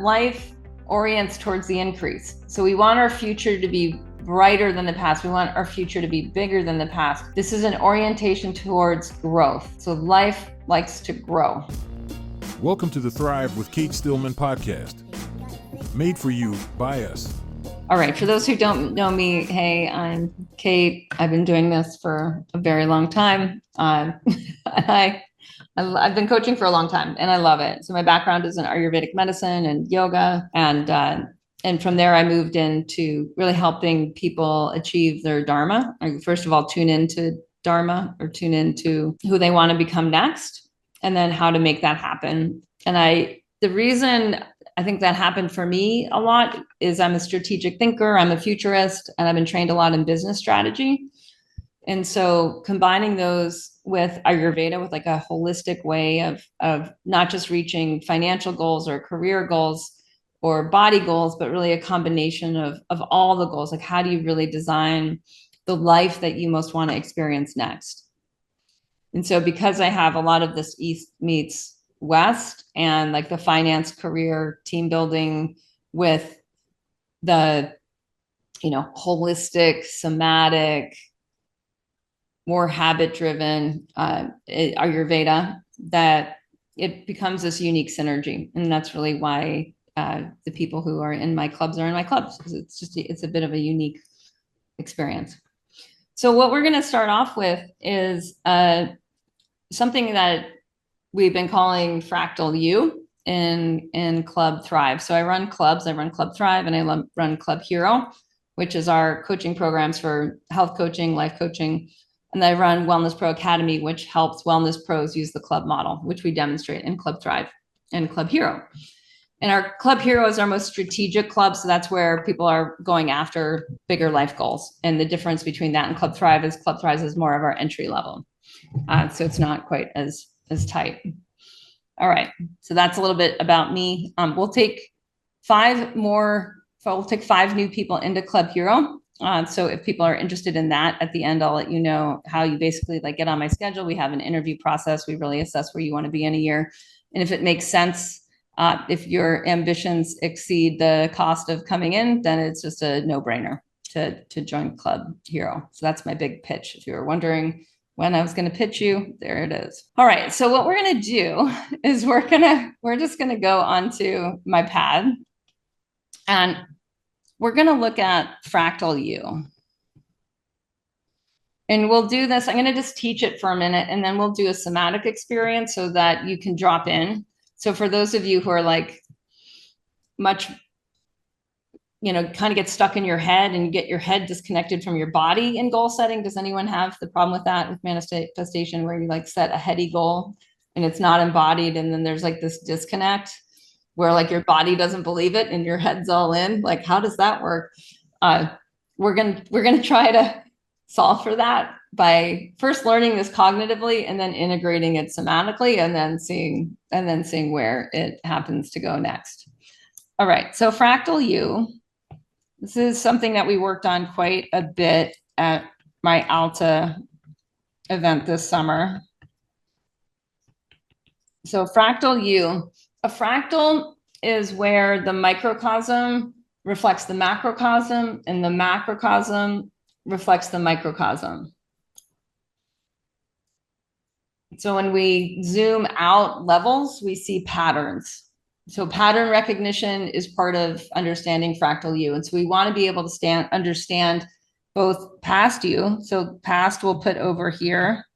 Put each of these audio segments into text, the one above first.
life orients towards the increase. So we want our future to be brighter than the past. We want our future to be bigger than the past. This is an orientation towards growth. So life likes to grow. Welcome to the Thrive with Cate Stillman podcast, made for you by us. All right, for those who don't know me, hey, I'm Cate. I've been doing this for a very long time. I've been coaching for a long time, and I love it. So my background is in Ayurvedic medicine and yoga, and from there I moved into really helping people achieve their Dharma. First of all, tune into Dharma, or tune into who they want to become next, and then how to make that happen. And the reason I think that happened for me a lot is I'm a strategic thinker, I'm a futurist, and I've been trained a lot in business strategy. And so combining those with Ayurveda, with like a holistic way of not just reaching financial goals or career goals or body goals, but really a combination of all the goals. Like, how do you really design the life that you most want to experience next? And so because I have a lot of this East meets West, and like the finance, career, team building with the, holistic, somatic, more habit driven Ayurveda, that it becomes this unique synergy. And that's really why the people who are in my clubs are in my clubs, because it's a bit of a unique experience. So what we're going to start off with is something that we've been calling Fractal U in Club Thrive. So I run clubs. I run Club Thrive, and I run Club Hero, which is our coaching programs for health coaching, life coaching. And I run Wellness Pro Academy, which helps wellness pros use the club model, which we demonstrate in Club Thrive and Club Hero. And our Club Hero is our most strategic club. So that's where people are going after bigger life goals. And the difference between that and Club Thrive is more of our entry level. So it's not quite as tight. All right. So that's a little bit about me. We'll take 5 new people into Club Hero. So if people are interested in that, at the end, I'll let you know how you basically get on my schedule. We have an interview process. We really assess where you want to be in a year. And if it makes sense, if your ambitions exceed the cost of coming in, then it's just a no-brainer to join Club Hero. So that's my big pitch. If you were wondering when I was going to pitch you, there it is. All right. So what we're going to do is we're just going to go onto my pad, and we're going to look at Fractal U. And we'll do this. I'm going to just teach it for a minute, and then we'll do a somatic experience so that you can drop in. So for those of you who are much, kind of get stuck in your head and you get your head disconnected from your body in goal setting. Does anyone have the problem with that, with manifestation, where you set a heady goal and it's not embodied, and then there's this disconnect where your body doesn't believe it and your head's all in? How does that work? We're gonna try to solve for that by first learning this cognitively, and then integrating it somatically, and then seeing where it happens to go next. All right, so Fractal U. This is something that we worked on quite a bit at my Artha event this summer. So Fractal U, a fractal is where the microcosm reflects the macrocosm, and the macrocosm reflects the microcosm. So when we zoom out levels, we see patterns. So pattern recognition is part of understanding Fractal U. And so we want to be able to understand both past you. So past we'll put over here,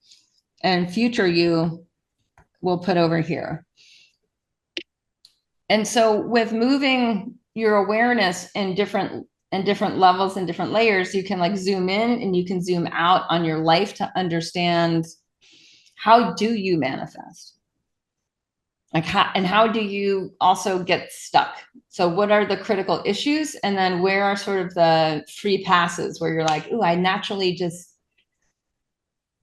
and future you we'll put over here. And so with moving your awareness in different levels and different layers, you can zoom in and you can zoom out on your life to understand, how do you manifest? How do you also get stuck? So what are the critical issues? And then where are sort of the free passes where you're ooh, I naturally just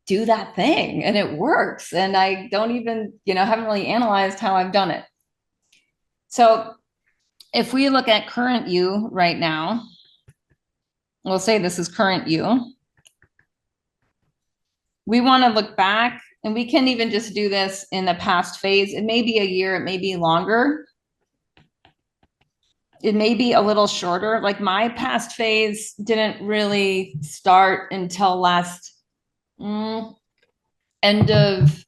do that thing and it works. And I don't even, haven't really analyzed how I've done it. So if we look at current you right now, we'll say this is current you. We want to look back, and we can even just do this in the past phase. It may be a year, it may be longer. It may be a little shorter. Like my past phase didn't really start until last end of,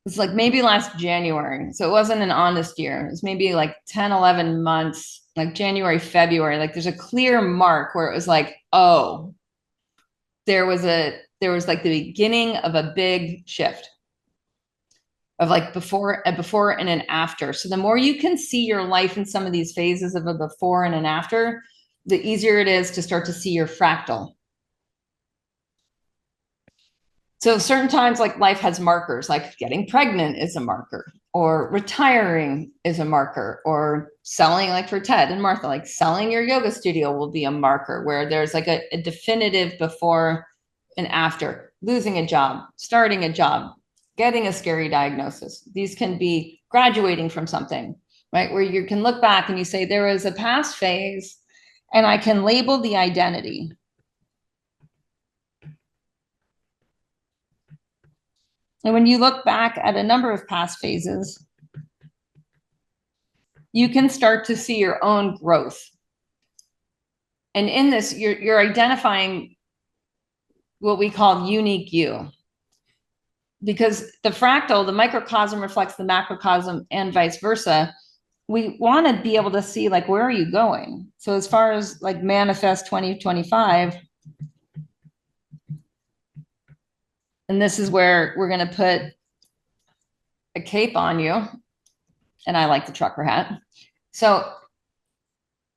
it's like maybe last January. So it wasn't an honest year. It was maybe like 10, 11 months, like January, February. Like there's a clear mark where it was like, oh, there was like the beginning of a big shift of like before and an after. So the more you can see your life in some of these phases of a before and an after, the easier it is to start to see your fractal. So certain times like life has markers, like getting pregnant is a marker, or retiring is a marker, or selling, like for Ted and Martha, like selling your yoga studio will be a marker where there's like a definitive before and after. Losing a job, starting a job, getting a scary diagnosis. These can be graduating from something, right? Where you can look back and you say, there was a past phase and I can label the identity. And when you look back at a number of past phases, you can start to see your own growth. And in this, you're identifying what we call unique you. Because the fractal, the microcosm reflects the macrocosm and vice versa. We want to be able to see, like, where are you going? So as far as like manifest 2025, and this is where we're going to put a cape on you. And I like the trucker hat. So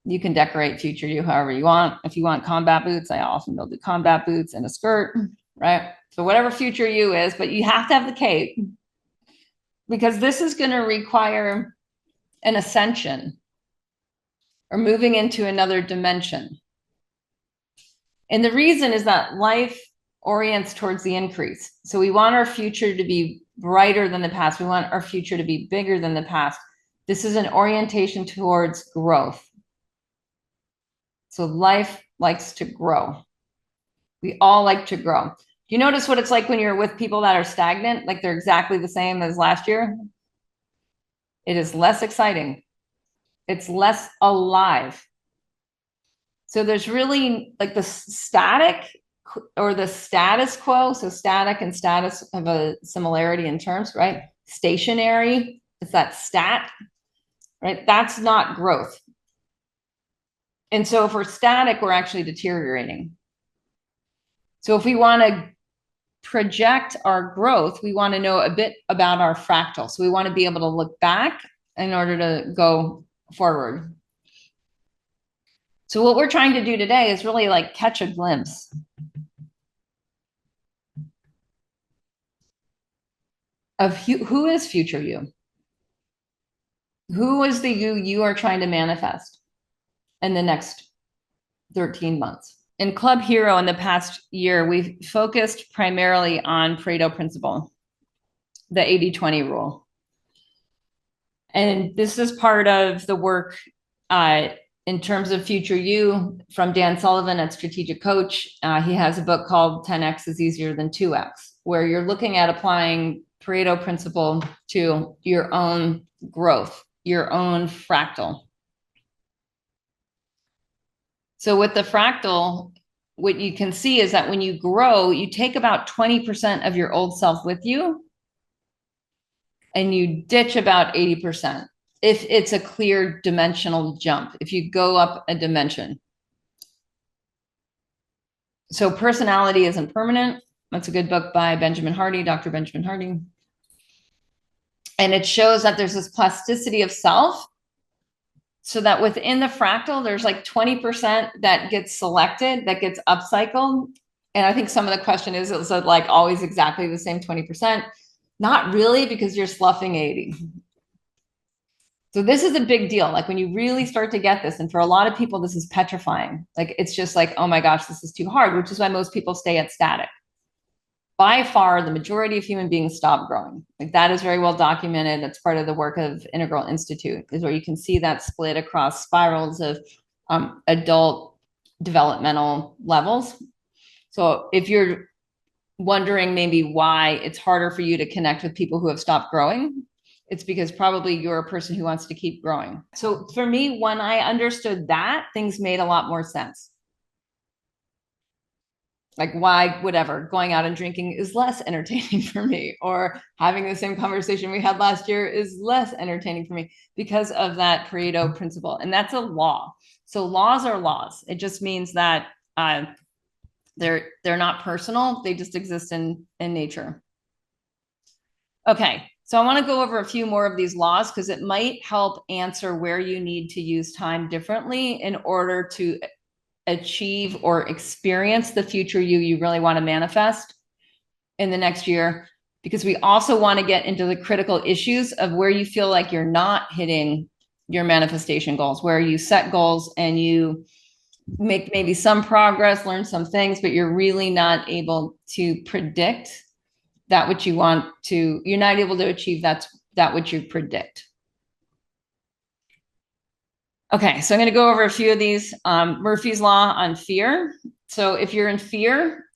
you can decorate future you however you want. If you want combat boots, I often will do combat boots and a skirt, right? So whatever future you is, but you have to have the cape, because this is going to require an ascension or moving into another dimension. And the reason is that life orients towards the increase. So we want our future to be brighter than the past. We want our future to be bigger than the past. This is an orientation towards growth. So life likes to grow. We all like to grow. Do you notice what it's like when you're with people that are stagnant? Like they're exactly the same as last year? It is less exciting. It's less alive. So there's really like the static or the status quo. So static and status have a similarity in terms, right? Stationary, it's that stat, right? That's not growth. And so if we're static, we're actually deteriorating. So if we want to project our growth, we want to know a bit about our fractal. So we want to be able to look back in order to go forward. So what we're trying to do today is really like catch a glimpse of who is future you? Who is the you are trying to manifest in the next 13 months? In Club Hero in the past year, we've focused primarily on Pareto principle, the 80-20 rule. And this is part of the work in terms of future you from Dan Sullivan at Strategic Coach. He has a book called 10X is Easier Than 2X, where you're looking at applying Pareto principle to your own growth, your own fractal. So with the fractal, what you can see is that when you grow, you take about 20% of your old self with you and you ditch about 80%. If it's a clear dimensional jump, if you go up a dimension. So Personality Isn't Permanent. That's a good book by Benjamin Hardy, Dr. Benjamin Hardy. And it shows that there's this plasticity of self, so that within the fractal, there's like 20% that gets selected, that gets upcycled. And I think some of the question is it like always exactly the same 20%? Not really, because you're sloughing 80. So this is a big deal. Like when you really start to get this, and for a lot of people, this is petrifying. Like, it's just like, oh my gosh, this is too hard, which is why most people stay at static. By far, the majority of human beings stop growing. Like that is very well documented. That's part of the work of Integral Institute, is where you can see that split across spirals of adult developmental levels. So if you're wondering maybe why it's harder for you to connect with people who have stopped growing, it's because probably you're a person who wants to keep growing. So for me, when I understood that, things made a lot more sense. Like why, whatever, going out and drinking is less entertaining for me, or having the same conversation we had last year is less entertaining for me because of that Pareto principle. And that's a law. So laws are laws. It just means that they're not personal. They just exist in nature. Okay. So I want to go over a few more of these laws because it might help answer where you need to use time differently in order to achieve or experience the future you really want to manifest in the next year, because we also want to get into the critical issues of where you feel like you're not hitting your manifestation goals, where you set goals and you make maybe some progress, learn some things, but you're really not able to predict that which you want to, you're not able to achieve that which you predict. Okay, so I'm going to go over a few of these. Murphy's Law on fear. So if you're in fear,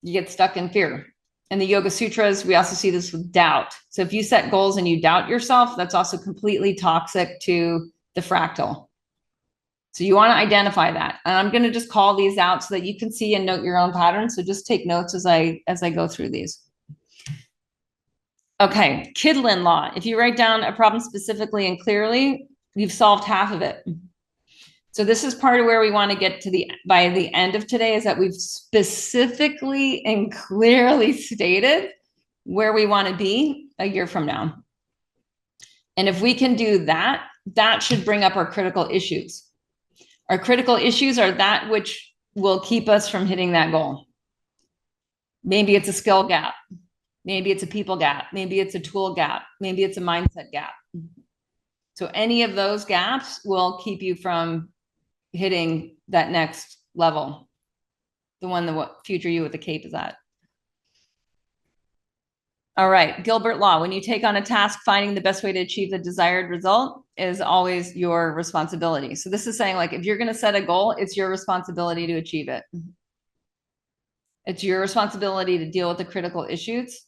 you get stuck in fear. In the Yoga Sutras, we also see this with doubt. So if you set goals and you doubt yourself, that's also completely toxic to the fractal. So you want to identify that. And I'm going to just call these out so that you can see and note your own patterns. So just take notes as I go through these. Okay, Kidlin Law. If you write down a problem specifically and clearly, you've solved half of it. So this is part of where we want to get to by the end of today, is that we've specifically and clearly stated where we want to be a year from now. And if we can do that, that should bring up our critical issues. Our critical issues are that which will keep us from hitting that goal. Maybe it's a skill gap. Maybe it's a people gap. Maybe it's a tool gap. Maybe it's a mindset gap. So any of those gaps will keep you from hitting that next level, the one the future you with the cape is at. All right, Gilbert Law. When you take on a task, finding the best way to achieve the desired result is always your responsibility. So this is saying, like, if you're going to set a goal, it's your responsibility to achieve it. It's your responsibility to deal with the critical issues.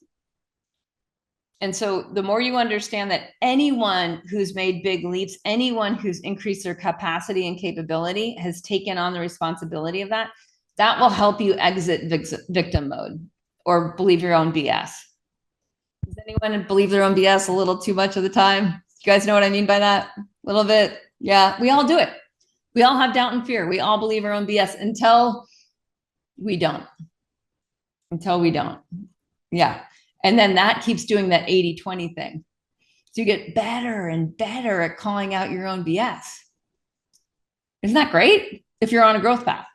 And so the more you understand that anyone who's made big leaps, anyone who's increased their capacity and capability has taken on the responsibility of that, that will help you exit victim mode or believe your own BS. Does anyone believe their own BS a little too much of the time? You guys know what I mean by that? A little bit. Yeah, we all do it. We all have doubt and fear. We all believe our own BS until we don't. Until we don't. Yeah. And then that keeps doing that 80-20 thing. So you get better and better at calling out your own BS. Isn't that great? If you're on a growth path.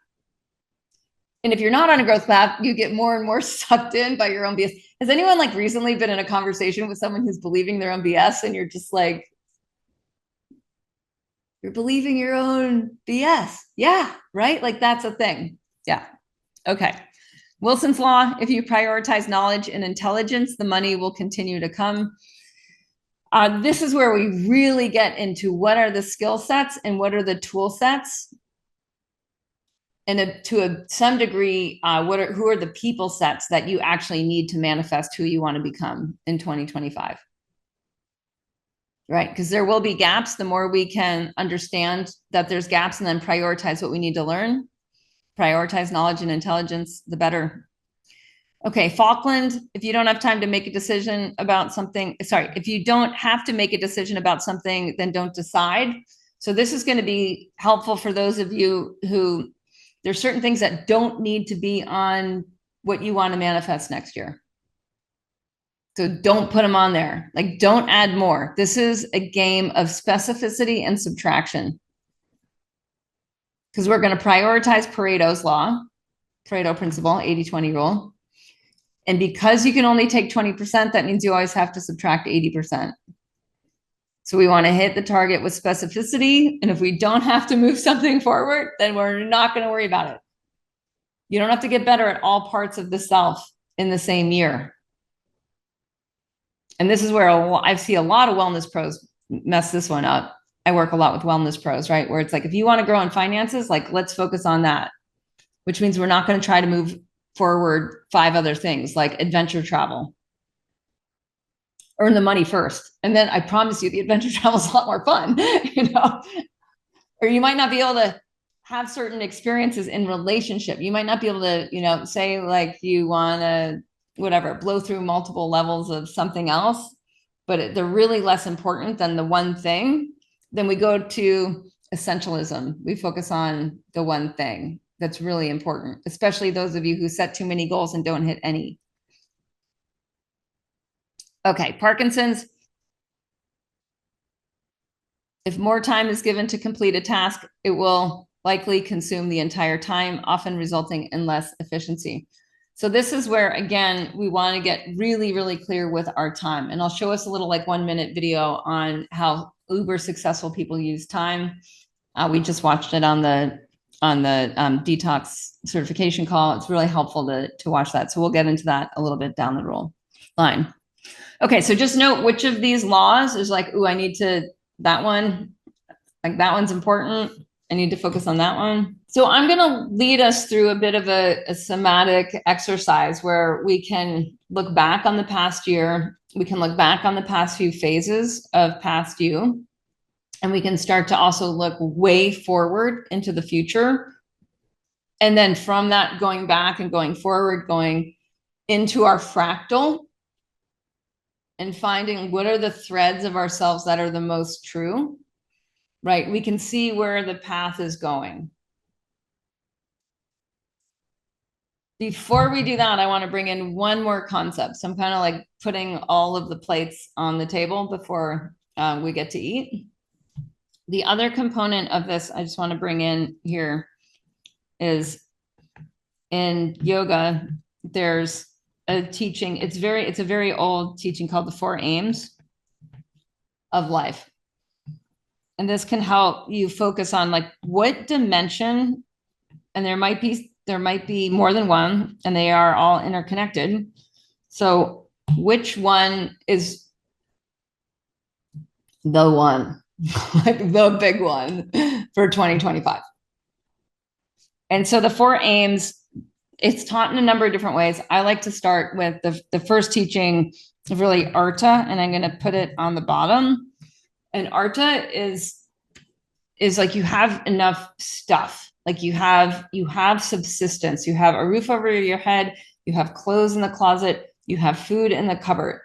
And if you're not on a growth path, you get more and more sucked in by your own BS. Has anyone like recently been in a conversation with someone who's believing their own BS and you're just like, you're believing your own BS? Yeah, right? Like that's a thing. Yeah. Okay. Wilson's Law, if you prioritize knowledge and intelligence, the money will continue to come. This is where we really get into what are the skill sets and what are the tool sets. And to some degree, who are the people sets that you actually need to manifest who you want to become in 2025? Right? Because there will be gaps. The more we can understand that there's gaps and then prioritize what we need to learn, prioritize knowledge and intelligence, the better. Okay, Falkland, if you don't have time to make a decision about something, if you don't have to make a decision about something, then don't decide. So this is going to be helpful for those of you who there's certain things that don't need to be on what you want to manifest next year. So don't put them on there. Like, don't add more. This is a game of specificity and subtraction. Because we're going to prioritize Pareto's law, Pareto principle, 80-20 rule. And because you can only take 20%, that means you always have to subtract 80%. So we want to hit the target with specificity. And if we don't have to move something forward, then we're not going to worry about it. You don't have to get better at all parts of the self in the same year. And this is where I see a lot of wellness pros mess this one up. I work a lot with wellness pros, right? Where it's like, if you want to grow in finances, like let's focus on that, which means we're not going to try to move forward 5 other things like adventure travel. earn the money first. And then I promise you the adventure travel is a lot more fun, or you might not be able to have certain experiences in relationship. You might not be able to, say like you want to, whatever, blow through multiple levels of something else, but they're really less important than the one thing. Then we go to essentialism. We focus on the one thing that's really important, especially those of you who set too many goals and don't hit any. Okay, Parkinson's. If more time is given to complete a task, it will likely consume the entire time, often resulting in less efficiency. So this is where, again, we want to get really, really clear with our time. And I'll show us a little 1-minute video on how uber successful people use time. We just watched it on the detox certification call. It's really helpful to watch that. So we'll get into that a little bit down the line. Okay, so just note which of these laws is I need to, that one, that one's important. I need to focus on that one. So I'm going to lead us through a bit of a somatic exercise where we can look back on the past year. We can look back on the past few phases of past you. And we can start to also look way forward into the future. And then from that, going back and going forward, going into our fractal and finding what are the threads of ourselves that are the most true, right? We can see where the path is going. Before we do that, I want to bring in one more concept. So I'm kind of putting all of the plates on the table before we get to eat. The other component of this I just want to bring in here is in yoga, there's a teaching. It's a very old teaching called the 4 aims of life. And this can help you focus on what dimension, and there might be more than one, and they are all interconnected. So which one is the one, the big one for 2025? And so the 4 aims, it's taught in a number of different ways. I like to start with the first teaching of really Artha, and I'm going to put it on the bottom. And Artha is you have enough stuff. You have subsistence. You have a roof over your head. You have clothes in the closet. You have food in the cupboard.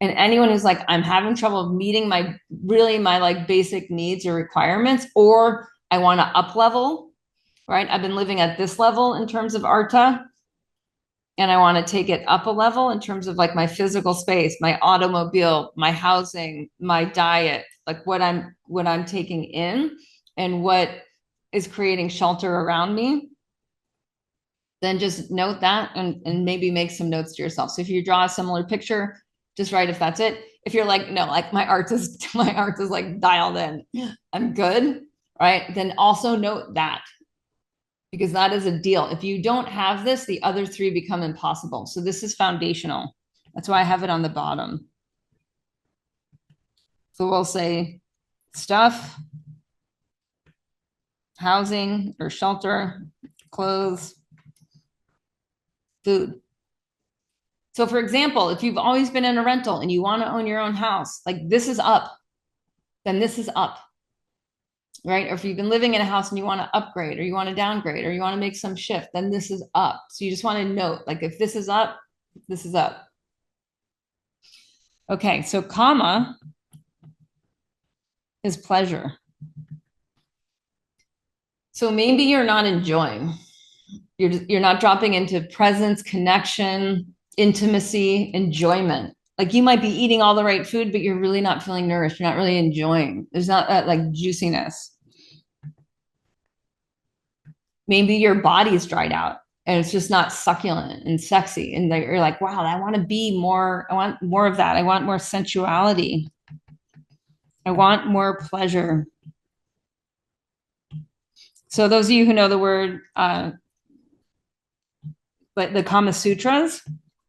And anyone who's I'm having trouble meeting my basic needs or requirements, or I want to up level, right? I've been living at this level in terms of Artha, and I want to take it up a level in terms of my physical space, my automobile, my housing, my diet, what I'm taking in and what is creating shelter around me. Then just note that and maybe make some notes to yourself. So if you draw a similar picture, just write if that's it. If you're no, my art is dialed in, I'm good, right? Then also note that, because that is a deal. If you don't have this, the other 3 become impossible. So this is foundational. That's why I have it on the bottom. So we'll say stuff, housing or shelter, clothes, food. So for example, if you've always been in a rental and you want to own your own house, this is up, then this is up. Right? Or if you've been living in a house and you want to upgrade or you want to downgrade or you want to make some shift, then this is up. So you just want to note, if this is up, this is up. Okay, so karma is pleasure. So maybe you're not enjoying. You're not dropping into presence, connection, intimacy, enjoyment. You might be eating all the right food, but you're really not feeling nourished. You're not really enjoying. There's not that juiciness. Maybe your body's dried out and it's just not succulent and sexy. And you're wow, I want to be more. I want more of that. I want more sensuality. I want more pleasure. So those of you who know the word, but the Kama Sutras,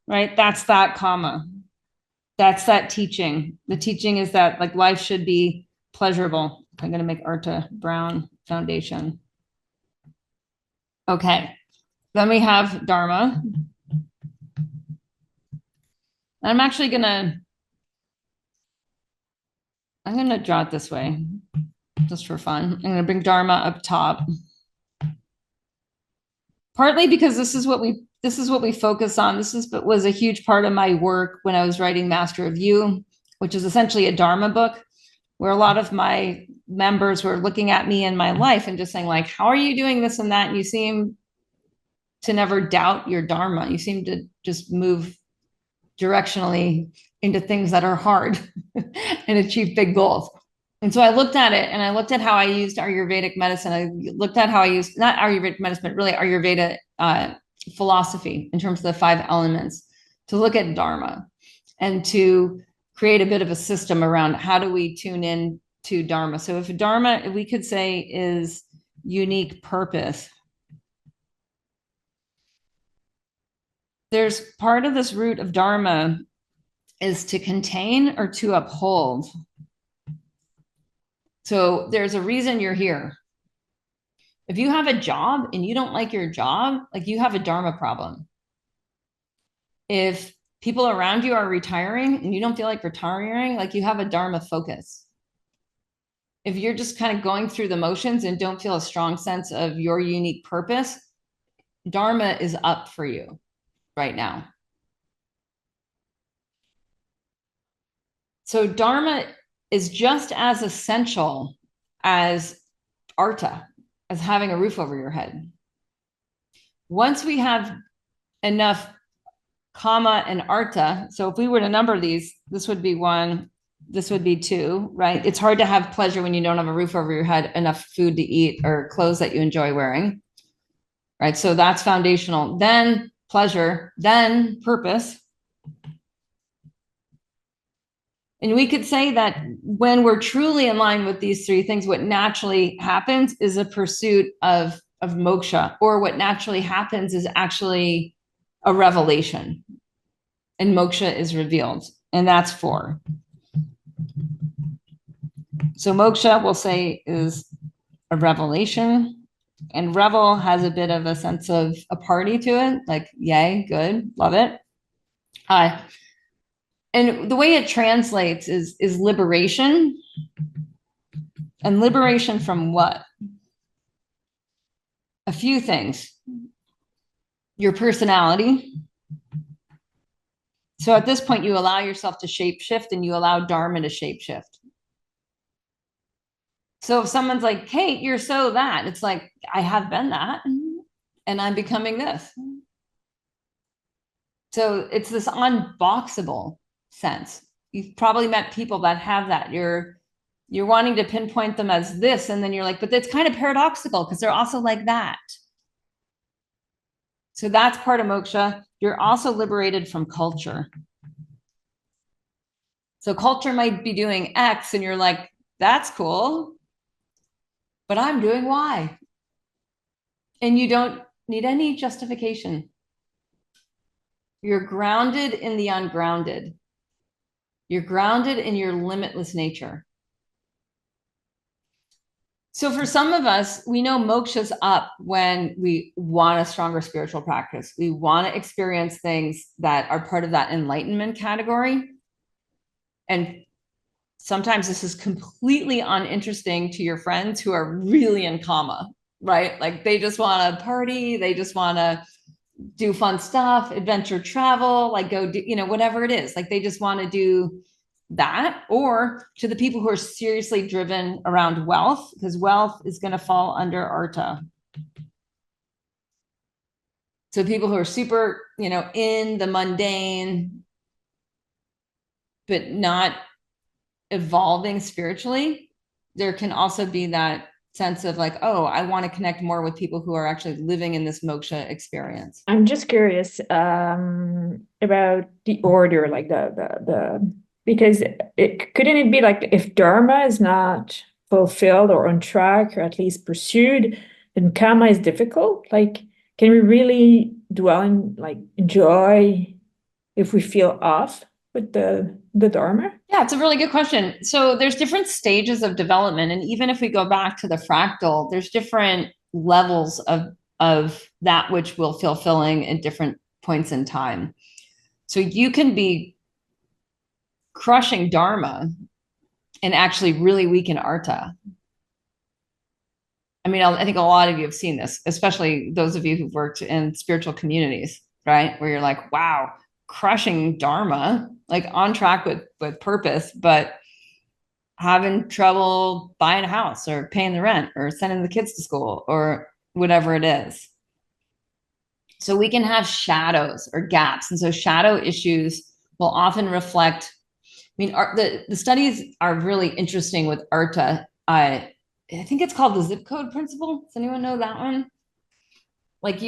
right? That's that Kama. That's that teaching. The teaching is that life should be pleasurable. I'm going to make Artha brown foundation. Okay. Then we have Dharma. I'm actually going to I'm going to draw it this way just for fun. I'm going to bring Dharma up top. Partly because this is what we focus on. Was a huge part of my work when I was writing Master of You, which is essentially a Dharma book, where a lot of my members were looking at me in my life and just saying, like, how are you doing this and that? And you seem to never doubt your Dharma. You seem to just move directionally into things that are hard and achieve big goals. And so I looked at it, and I looked at how I used Ayurvedic medicine. I looked at how I used, not Ayurvedic medicine, but really Ayurveda philosophy in terms of the 5 elements, to look at Dharma and to create a bit of a system around how do we tune in to Dharma. So if Dharma, we could say, is unique purpose, there's part of this root of Dharma is to contain or to uphold. So there's a reason you're here. If you have a job and you don't like your job, like, you have a Dharma problem. If people around you are retiring and you don't feel like retiring, like, you have a Dharma focus. If you're just kind of going through the motions and don't feel a strong sense of your unique purpose, Dharma is up for you right now. So Dharma is just as essential as Artha, as having a roof over your head. Once we have enough Kama and Artha, so if we were to number these, this would be 1, this would be 2, right? It's hard to have pleasure when you don't have a roof over your head, enough food to eat, or clothes that you enjoy wearing, right? So that's foundational. Then pleasure, then purpose. And we could say that when we're truly in line with these 3 things, what naturally happens is a pursuit of moksha, or what naturally happens is actually a revelation, and moksha is revealed, and that's 4. So moksha, we'll say, is a revelation, and revel has a bit of a sense of a party to it, like, yay, good, love it. And the way it translates is liberation. And liberation from what? A few things. Your personality. So at this point, you allow yourself to shapeshift, and you allow Dharma to shapeshift. So if someone's like, Cate, you're so that, it's like, I have been that, and I'm becoming this. So it's this unboxable sense. You've probably met people that have that. You're wanting to pinpoint them as this, and then you're like, but it's kind of paradoxical because they're also like that. So that's part of moksha. You're also liberated from culture. So culture might be doing X, and you're like, that's cool, but I'm doing Y. And you don't need any justification. You're grounded in the ungrounded. You're grounded in your limitless nature. So for some of us, we know moksha's up when we want a stronger spiritual practice. We want to experience things that are part of that enlightenment category. And sometimes this is completely uninteresting to your friends who are really in Kama, right? Like, they just want to party. They just want to do fun stuff, adventure travel, like go do, whatever it is. Like, they just want to do that. Or to the people who are seriously driven around wealth, because wealth is going to fall under Artha. So people who are super, in the mundane, but not evolving spiritually, there can also be that sense of like, oh, I want to connect more with people who are actually living in this moksha experience. I'm just curious about the order, like the because couldn't it be like, if Dharma is not fulfilled or on track, or at least pursued, then Kama is difficult? Like, can we really dwell in, like, enjoy if we feel off with the Dharma? Yeah, it's a really good question. So there's different stages of development. And even if we go back to the fractal, there's different levels of that which will fulfilling at different points in time. So you can be crushing Dharma and actually really weaken Artha. I mean, I think a lot of you have seen this, especially those of you who've worked in spiritual communities, right? Where you're like, wow, crushing Dharma, like on track with purpose, but having trouble buying a house or paying the rent or sending the kids to school or whatever it is. So we can have shadows or gaps. And so shadow issues will often reflect, I mean, the studies are really interesting with Artha. I think it's called the zip code principle. Does anyone know that one? Like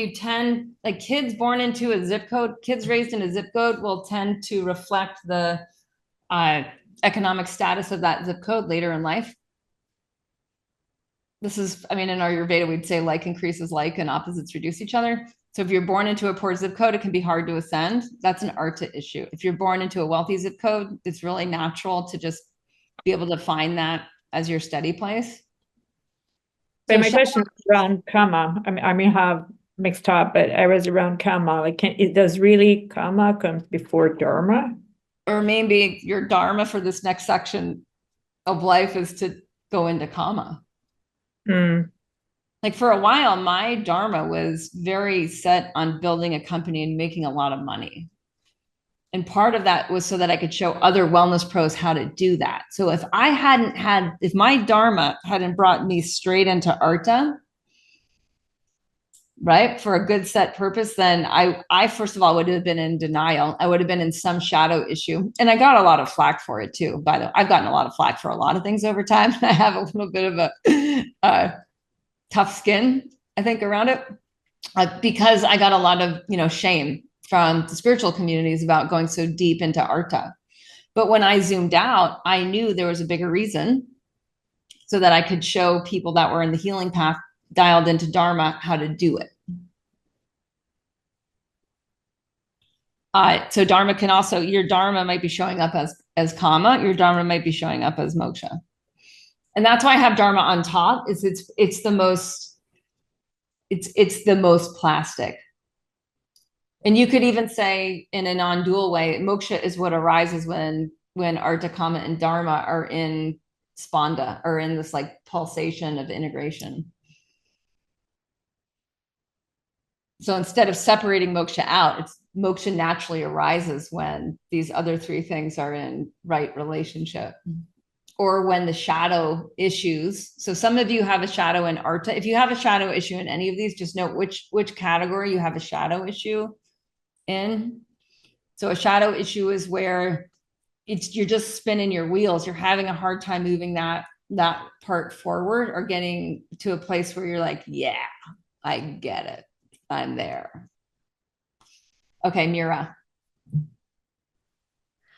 like kids born into a zip code, kids raised in a zip code will tend to reflect the economic status of that zip code later in life. This is, I mean, in our Ayurveda, we'd say like increases like and opposites reduce each other. So if you're born into a poor zip code, it can be hard to ascend. That's an Artha issue. If you're born into a wealthy zip code, it's really natural to just be able to find that as your steady place. But my question is around karma. I mean, have mixed up, but I was around karma. Like, does really karma come before dharma? Or maybe your dharma for this next section of life is to go into karma. Like for a while, my dharma was very set on building a company and making a lot of money. And part of that was so that I could show other wellness pros how to do that. So if my dharma hadn't brought me straight into Artha, right, for a good set purpose, then I first of all would have been in denial. I would have been in some shadow issue. And I got a lot of flack for it too. By the way, I've gotten a lot of flack for a lot of things over time. I have a little bit of a tough skin, I think, around it, because I got a lot of, shame from the spiritual communities about going so deep into Artha. But when I zoomed out, I knew there was a bigger reason so that I could show people that were in the healing path, dialed into Dharma, how to do it. So Dharma can also, your Dharma might be showing up as Kama, your Dharma might be showing up as Moksha. And that's why I have Dharma on top, is it's the most plastic. And you could even say in a non-dual way, Moksha is what arises when Artha, Kama, and Dharma are in spanda, or in this like pulsation of integration. So instead of separating moksha out, moksha naturally arises when these other three things are in right relationship, or when the shadow issues. So some of you have a shadow in Artha. If you have a shadow issue in any of these, just note which category you have a shadow issue in. So a shadow issue is where you're just spinning your wheels. You're having a hard time moving that part forward, or getting to a place where you're like, yeah, I get it. I'm there. Okay, Mira.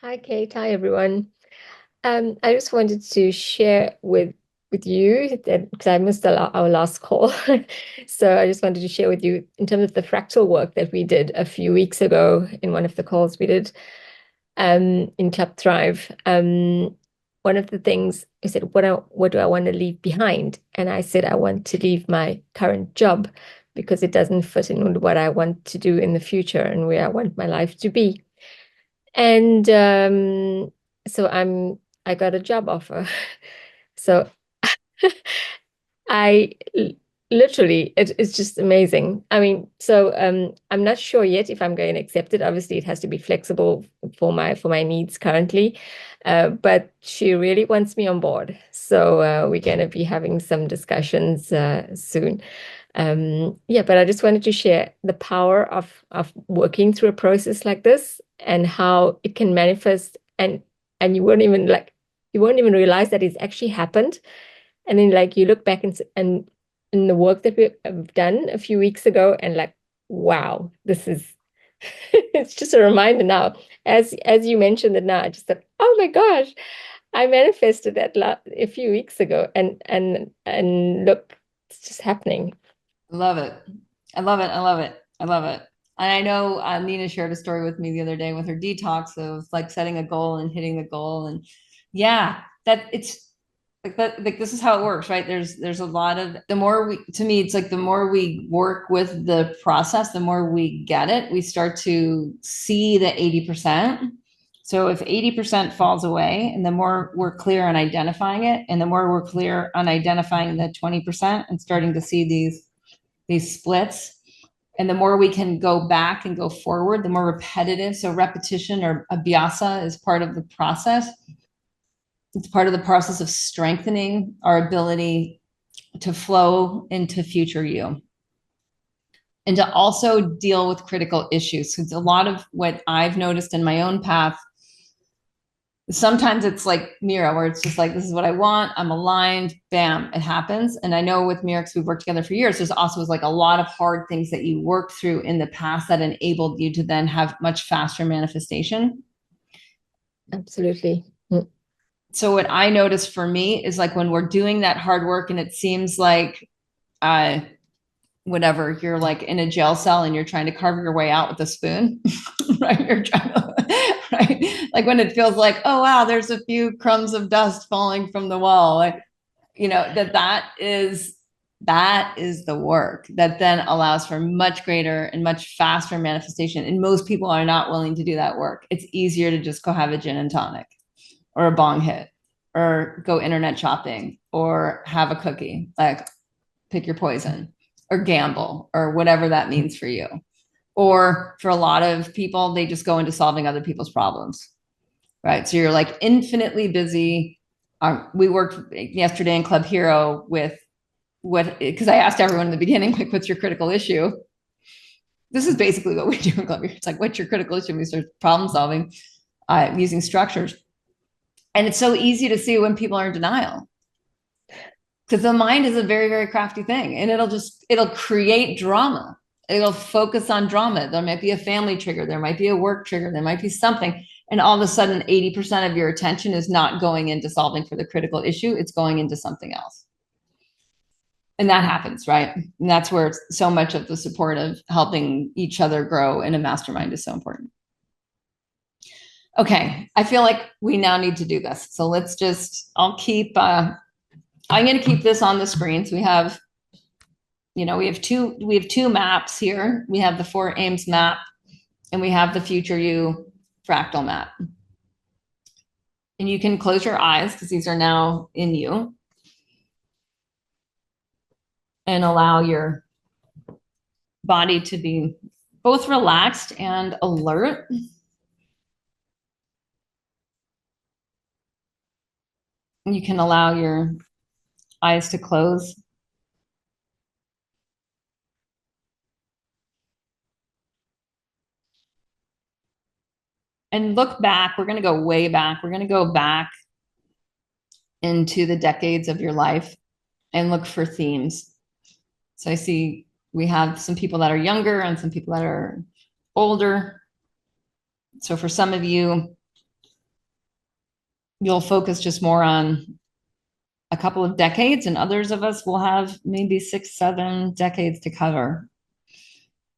Hi, Kate. Hi, everyone. I just wanted to share with you that, because I missed our last call. So I just wanted to share with you in terms of the fractal work that we did a few weeks ago in one of the calls we did in Club Thrive. One of the things I said, what do I want to leave behind? And I said, I want to leave my current job because it doesn't fit in with what I want to do in the future and where I want my life to be. And so I got a job offer. So I literally, it's just amazing. I mean, so I'm not sure yet if I'm going to accept it. Obviously, it has to be flexible for my needs currently. But she really wants me on board. So we're going to be having some discussions soon. But I just wanted to share the power of working through a process like this and how it can manifest, and you won't even realize that it's actually happened. And then like you look back and in the work that we have done a few weeks ago, and like, wow, this is it's just a reminder now. As you mentioned it now, I just thought, oh my gosh, I manifested that a few weeks ago, and look, it's just happening. Love it. I love it. I love it. I love it. And I know Nina shared a story with me the other day with her detox of like setting a goal and hitting the goal. And yeah, that it's like that, like this is how it works, right? There's a lot of, to me, it's like the more we work with the process, the more we get it, we start to see the 80%. So if 80% falls away, and the more we're clear on identifying it, and the more we're clear on identifying the 20% and starting to see these splits, and the more we can go back and go forward, the more repetitive. So repetition or abhyasa is part of the process. It's part of the process of strengthening our ability to flow into future you. And to also deal with critical issues. Because a lot of what I've noticed in my own path, sometimes it's like Mira, where it's just like, this is what I want, I'm aligned, bam, it happens. And I know with Mira, because we've worked together for years, there's also was like a lot of hard things that you worked through in the past that enabled you to then have much faster manifestation. Absolutely. So what I noticed for me is like when we're doing that hard work and it seems like whatever, you're like in a jail cell and you're trying to carve your way out with a spoon, right? You're trying to, right? Like when it feels like, oh, wow, there's a few crumbs of dust falling from the wall. Like, you know, that is the work that then allows for much greater and much faster manifestation. And most people are not willing to do that work. It's easier to just go have a gin and tonic or a bong hit or go internet shopping or have a cookie, like pick your poison, or gamble, or whatever that means for you. Or for a lot of people, they just go into solving other people's problems, right? So you're like infinitely busy. We worked yesterday in Club Hero with because I asked everyone in the beginning, like, what's your critical issue? This is basically what we do in Club Hero. It's like, what's your critical issue? We start problem solving using structures. And it's so easy to see when people are in denial. Because the mind is a very, very crafty thing, and it'll create drama. It'll focus on drama. There might be a family trigger. There might be a work trigger. There might be something. And all of a sudden, 80% of your attention is not going into solving for the critical issue. It's going into something else. And that happens, right? And that's where so much of the support of helping each other grow in a mastermind is so important. Okay, I feel like we now need to do this. So let's just, I'm going to keep this on the screen. So we have, we have two maps here. We have the 4 aims map and we have the future you fractal map. And you can close your eyes because these are now in you. And allow your body to be both relaxed and alert. You can allow your eyes to close. And look back. We're going to go way back. We're going to go back into the decades of your life and look for themes. So I see we have some people that are younger and some people that are older. So for some of you, you'll focus just more on a couple of decades, and others of us will have maybe 6, 7 decades to cover.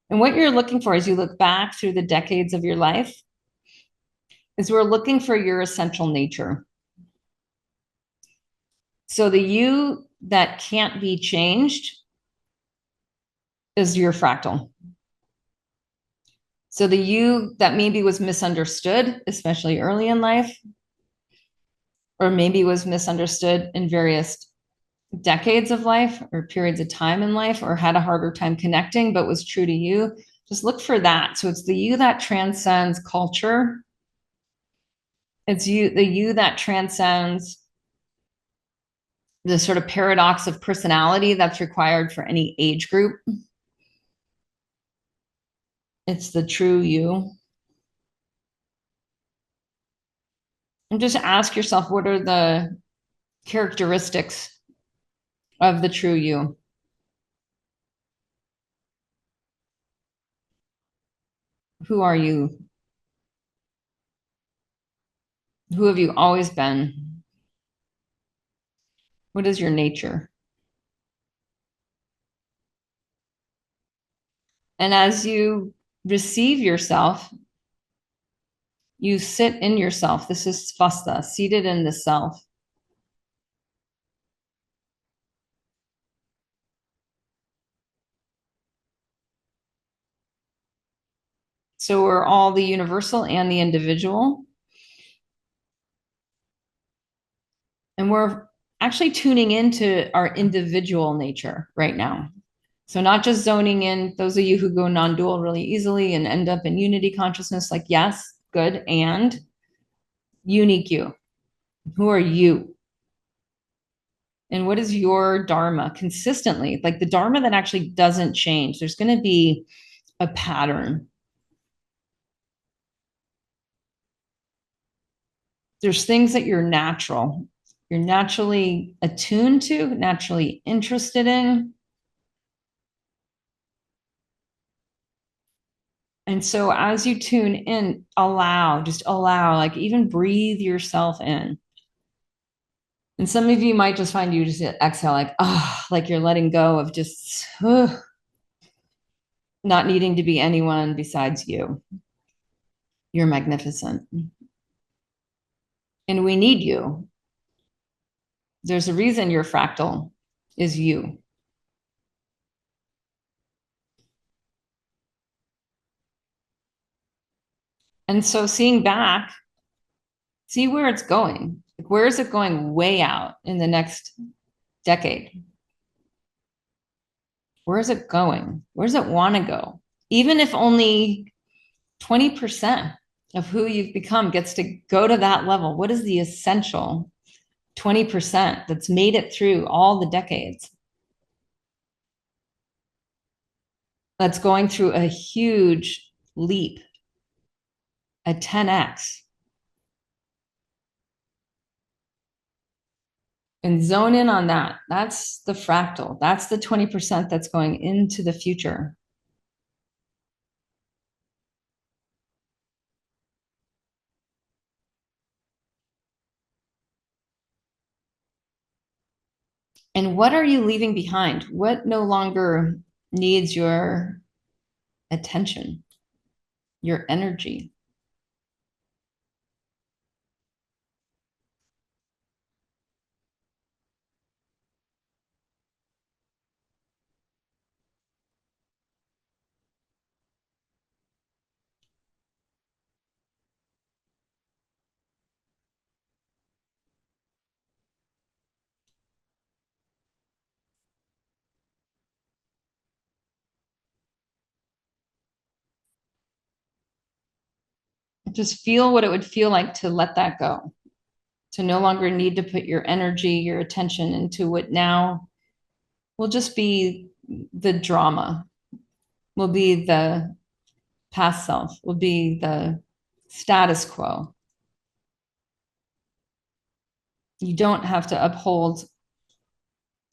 And what you're looking for as you look back through the decades of your life is we're looking for your essential nature. So the you that can't be changed is your fractal. So the you that maybe was misunderstood, especially early in life, or maybe was misunderstood in various decades of life or periods of time in life, or had a harder time connecting, but was true to you, just look for that. So it's the you that transcends culture. It's the you that transcends the sort of paradox of personality that's required for any age group. It's the true you. And just ask yourself, what are the characteristics of the true you? Who are you? Who have you always been? What is your nature? And as you receive yourself, you sit in yourself. This is svasta, seated in the self. So we're all the universal and the individual. And we're actually tuning into our individual nature right now. So not just zoning in, those of you who go non-dual really easily and end up in unity consciousness, like, yes, good, and unique you. Who are you? And what is your Dharma consistently? Like the Dharma that actually doesn't change. There's going to be a pattern. There's things that you're naturally attuned to, naturally interested in. And so as you tune in, just allow, like even breathe yourself in. And some of you might just find you just exhale, like, like you're letting go of just not needing to be anyone besides you. You're magnificent. And we need you. There's a reason your fractal is you. And so seeing back, see where it's going. Like, where is it going way out in the next decade? Where is it going? Where does it want to go? Even if only 20% of who you've become gets to go to that level, what is the essential 20% that's made it through all the decades? That's going through a huge leap, a 10x. And zone in on that. That's the fractal. That's the 20% that's going into the future. And what are you leaving behind? What no longer needs your attention, your energy? Just feel what it would feel like to let that go, to no longer need to put your energy, your attention into what now will just be the drama, will be the past self, will be the status quo. You don't have to uphold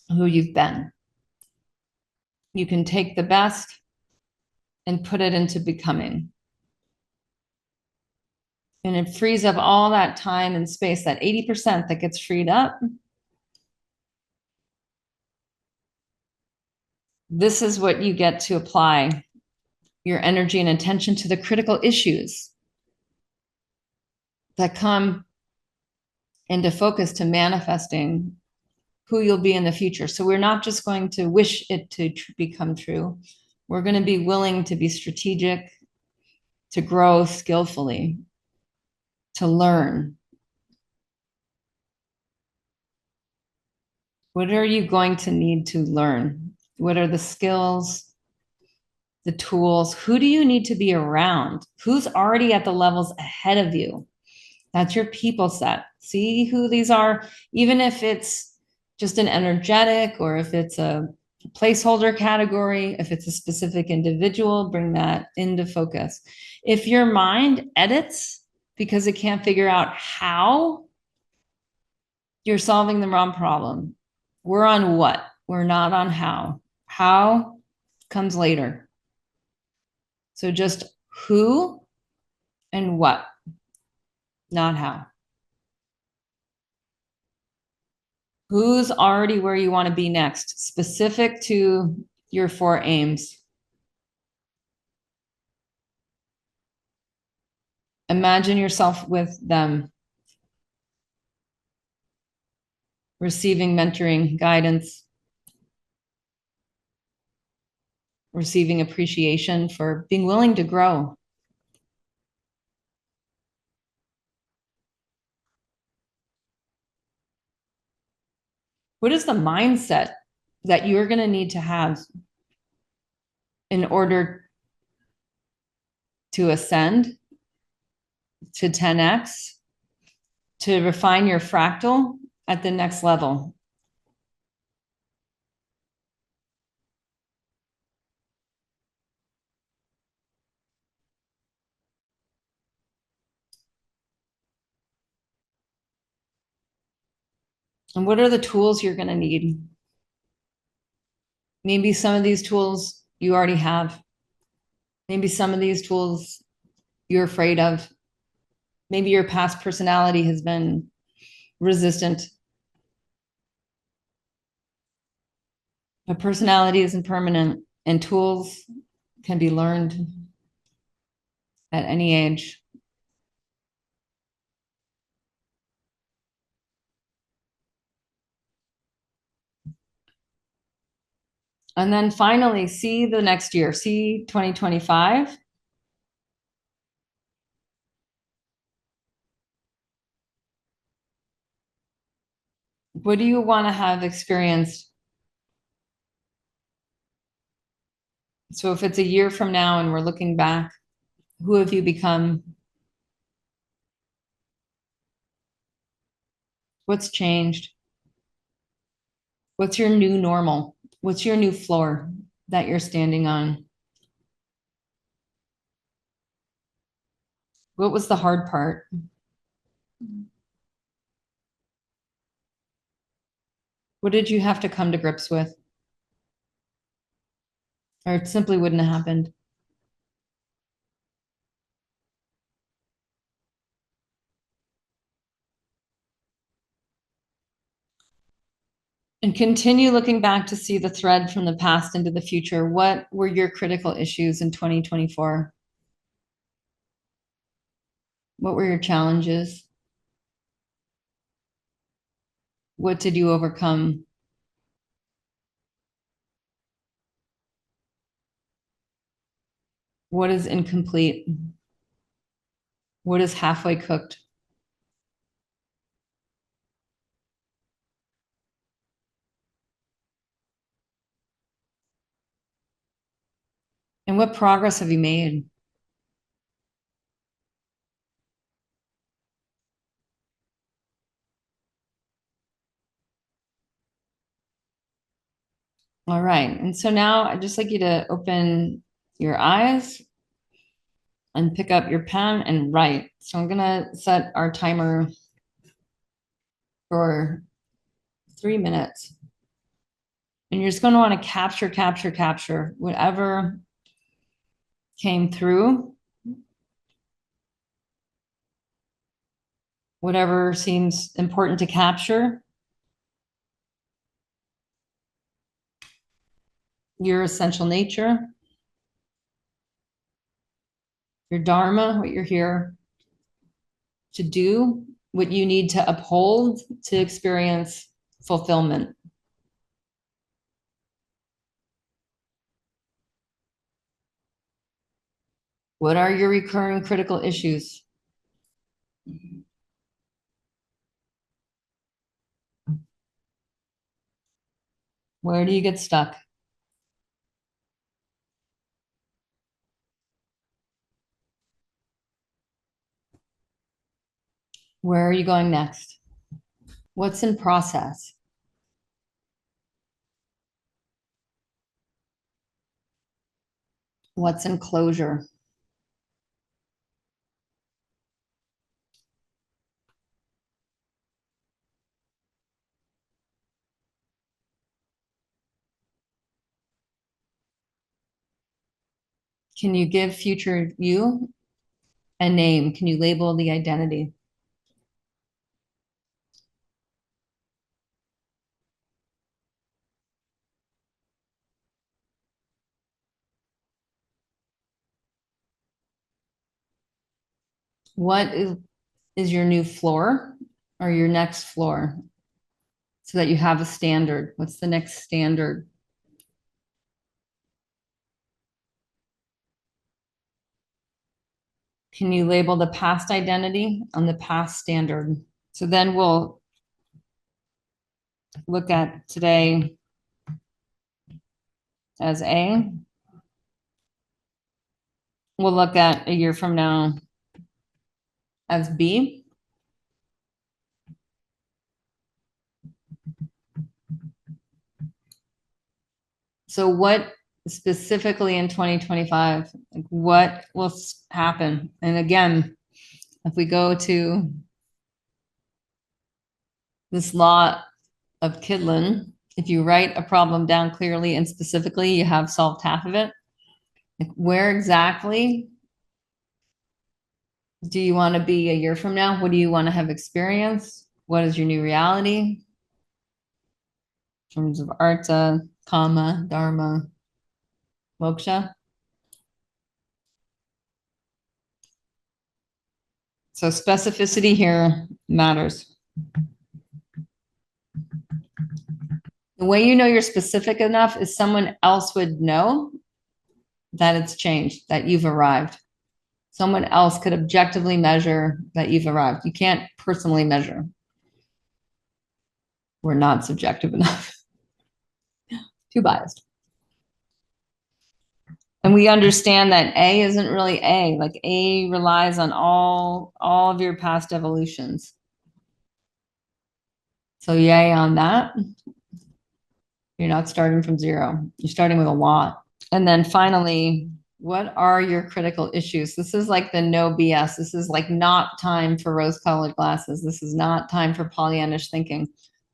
who you've been. You can take the best and put it into becoming. And it frees up all that time and space, that 80% that gets freed up. This is what you get to apply your energy and attention to the critical issues that come into focus to manifesting who you'll be in the future. So we're not just going to wish it to become true. We're going to be willing to be strategic, to grow skillfully, to learn. What are you going to need to learn? What are the skills, the tools? Who do you need to be around? Who's already at the levels ahead of you? That's your people set. See who these are, even if it's just an energetic or if it's a placeholder category, if it's a specific individual, bring that into focus. If your mind edits because it can't figure out how, you're solving the wrong problem. We're on what? We're not on how. How comes later. So just who and what, not how. Who's already where you want to be next, specific to your 4 aims. Imagine yourself with them, receiving mentoring, guidance, receiving appreciation for being willing to grow. What is the mindset that you're going to need to have in order to ascend to 10x, to refine your fractal at the next level? And what are the tools you're going to need? Maybe some of these tools you already have. Maybe some of these tools you're afraid of. Maybe your past personality has been resistant. But personality isn't permanent, and tools can be learned at any age. And then finally, see the next year, see 2025. What do you want to have experienced? So if it's a year from now and we're looking back, who have you become? What's changed? What's your new normal? What's your new floor that you're standing on? What was the hard part? What did you have to come to grips with? Or it simply wouldn't have happened? And continue looking back to see the thread from the past into the future. What were your critical issues in 2024? What were your challenges? What did you overcome? What is incomplete? What is halfway cooked? And what progress have you made? All right. And so now I'd just like you to open your eyes and pick up your pen and write. So I'm going to set our timer for 3 minutes. And you're just going to want to capture whatever came through, whatever seems important to capture. Your essential nature, your Dharma, what you're here to do, what you need to uphold to experience fulfillment. What are your recurring critical issues? Where do you get stuck? Where are you going next? What's in process? What's in closure? Can you give future you a name? Can you label the identity? What is your new floor or your next floor so that you have a standard? What's the next standard? Can you label the past identity on the past standard? So then we'll look at today as A. We'll look at a year from now as B. So what specifically in 2025, like what will happen? And again, if we go to this law of Kidlin, if you write a problem down clearly and specifically, you have solved half of it. Like where exactly do you want to be a year from now? What do you want to have experienced? What is your new reality? In terms of Artha, Kama, Dharma, Moksha. So specificity here matters. The way you know you're specific enough is someone else would know that it's changed, that you've arrived. Someone else could objectively measure that you've arrived. You can't personally measure. We're not subjective enough. Too biased. And we understand that A isn't really A. Like A relies on all of your past evolutions. So yay on that. You're not starting from zero. You're starting with a lot. And then finally, what are your critical issues? This is like the no BS. This is like not time for rose-colored glasses. This is not time for Pollyannish thinking.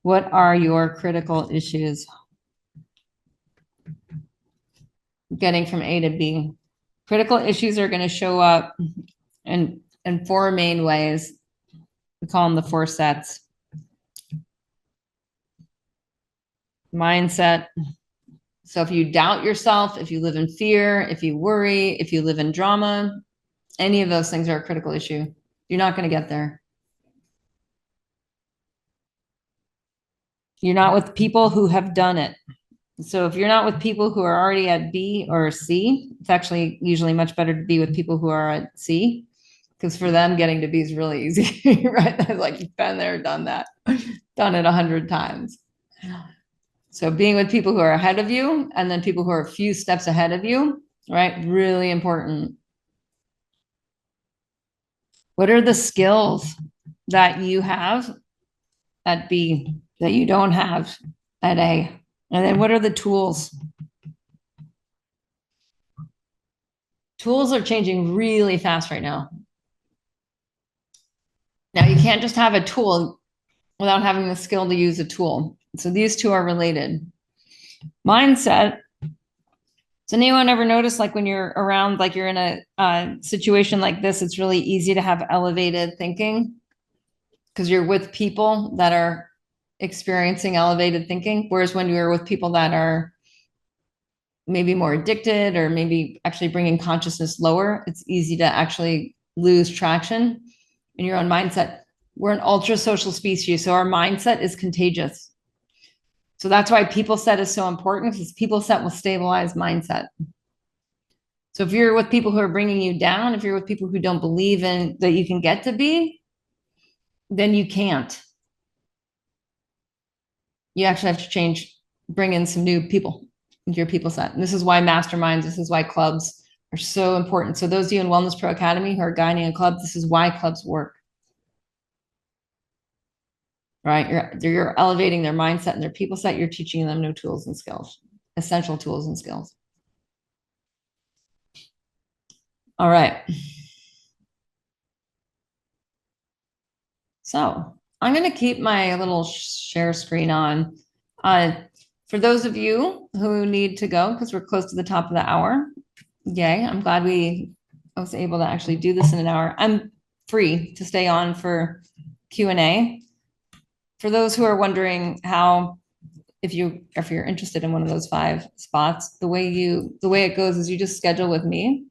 What are your critical issues? Getting from A to B. Critical issues are going to show up in four main ways. We call them the four sets. Mindset. So if you doubt yourself, if you live in fear, if you worry, if you live in drama, any of those things are a critical issue. You're not going to get there. You're not with people who have done it. So if you're not with people who are already at B or C, it's actually usually much better to be with people who are at C, because for them getting to B is really easy, right? They're like, you've been there, done that, done it 100 times. So being with people who are ahead of you and then people who are a few steps ahead of you, right? Really important. What are the skills that you have at B that you don't have at A? And then what are the tools? Tools are changing really fast right now. Now you can't just have a tool without having the skill to use a tool. So these two are related. Mindset. Does anyone ever notice, like when you're around, like you're in a situation like this, it's really easy to have elevated thinking because you're with people that are experiencing elevated thinking. Whereas when you're with people that are maybe more addicted or maybe actually bringing consciousness lower, it's easy to actually lose traction in your own mindset. We're an ultra social species, so our mindset is contagious. So that's why people set is so important, because people set will stabilize mindset. So if you're with people who are bringing you down, if you're with people who don't believe in that you can get to B, then you can't. You actually have to change, bring in some new people into your people set. And this is why masterminds, this is why clubs are so important. So those of you in Wellness Pro Academy who are guiding a club, this is why clubs work. Right? You're elevating their mindset and their people set. You're teaching them new tools and skills, essential tools and skills. All right. So I'm going to keep my little share screen on. For those of you who need to go, because we're close to the top of the hour, yay, I'm glad I was able to actually do this in an hour. I'm free to stay on for Q&A. For those who are wondering how, if you're interested in one of those 5 spots, the way it goes is you just schedule with me.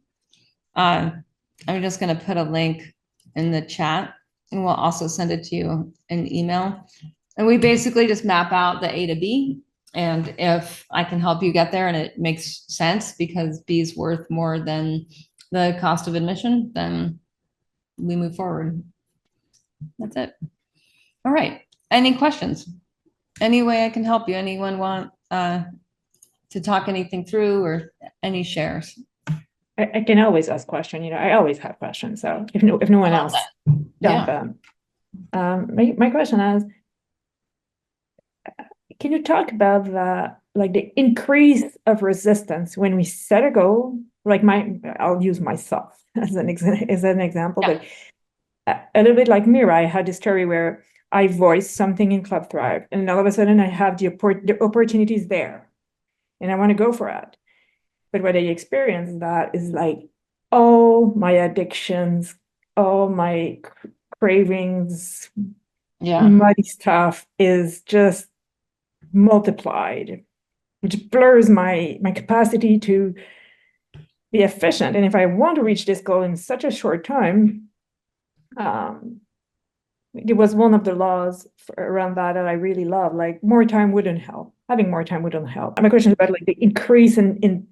I'm just going to put a link in the chat, and we'll also send it to you in email. And we basically just map out the A to B. And if I can help you get there and it makes sense because B is worth more than the cost of admission, then we move forward. That's it. All right. Any questions? any way I can help you? Anyone want to talk anything through or any shares? I can always ask questions. I always have questions. So if no one else jump Yeah. in. My question is, can you talk about the increase of resistance when we set a goal? I'll use myself as an example, Yeah. but a little bit like Mira, I had a story where I voiced something in Club Thrive, and all of a sudden I have the opportunities there, and I want to go for it. But what I experienced that is like all my addictions, all my cravings, muddy stuff is just multiplied, which blurs my capacity to be efficient. And if I want to reach this goal in such a short time, it was one of the laws around that I really love. Like more time wouldn't help. Having more time wouldn't help. And my question is about like the increase in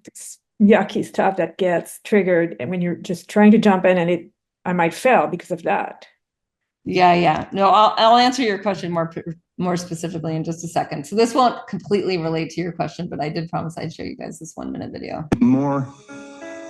yucky stuff that gets triggered, and when you're just trying to jump in, and I might fail because of that. Yeah. No, I'll answer your question more specifically in just a second. So this won't completely relate to your question, but I did promise I'd show you guys this 1-minute video. The more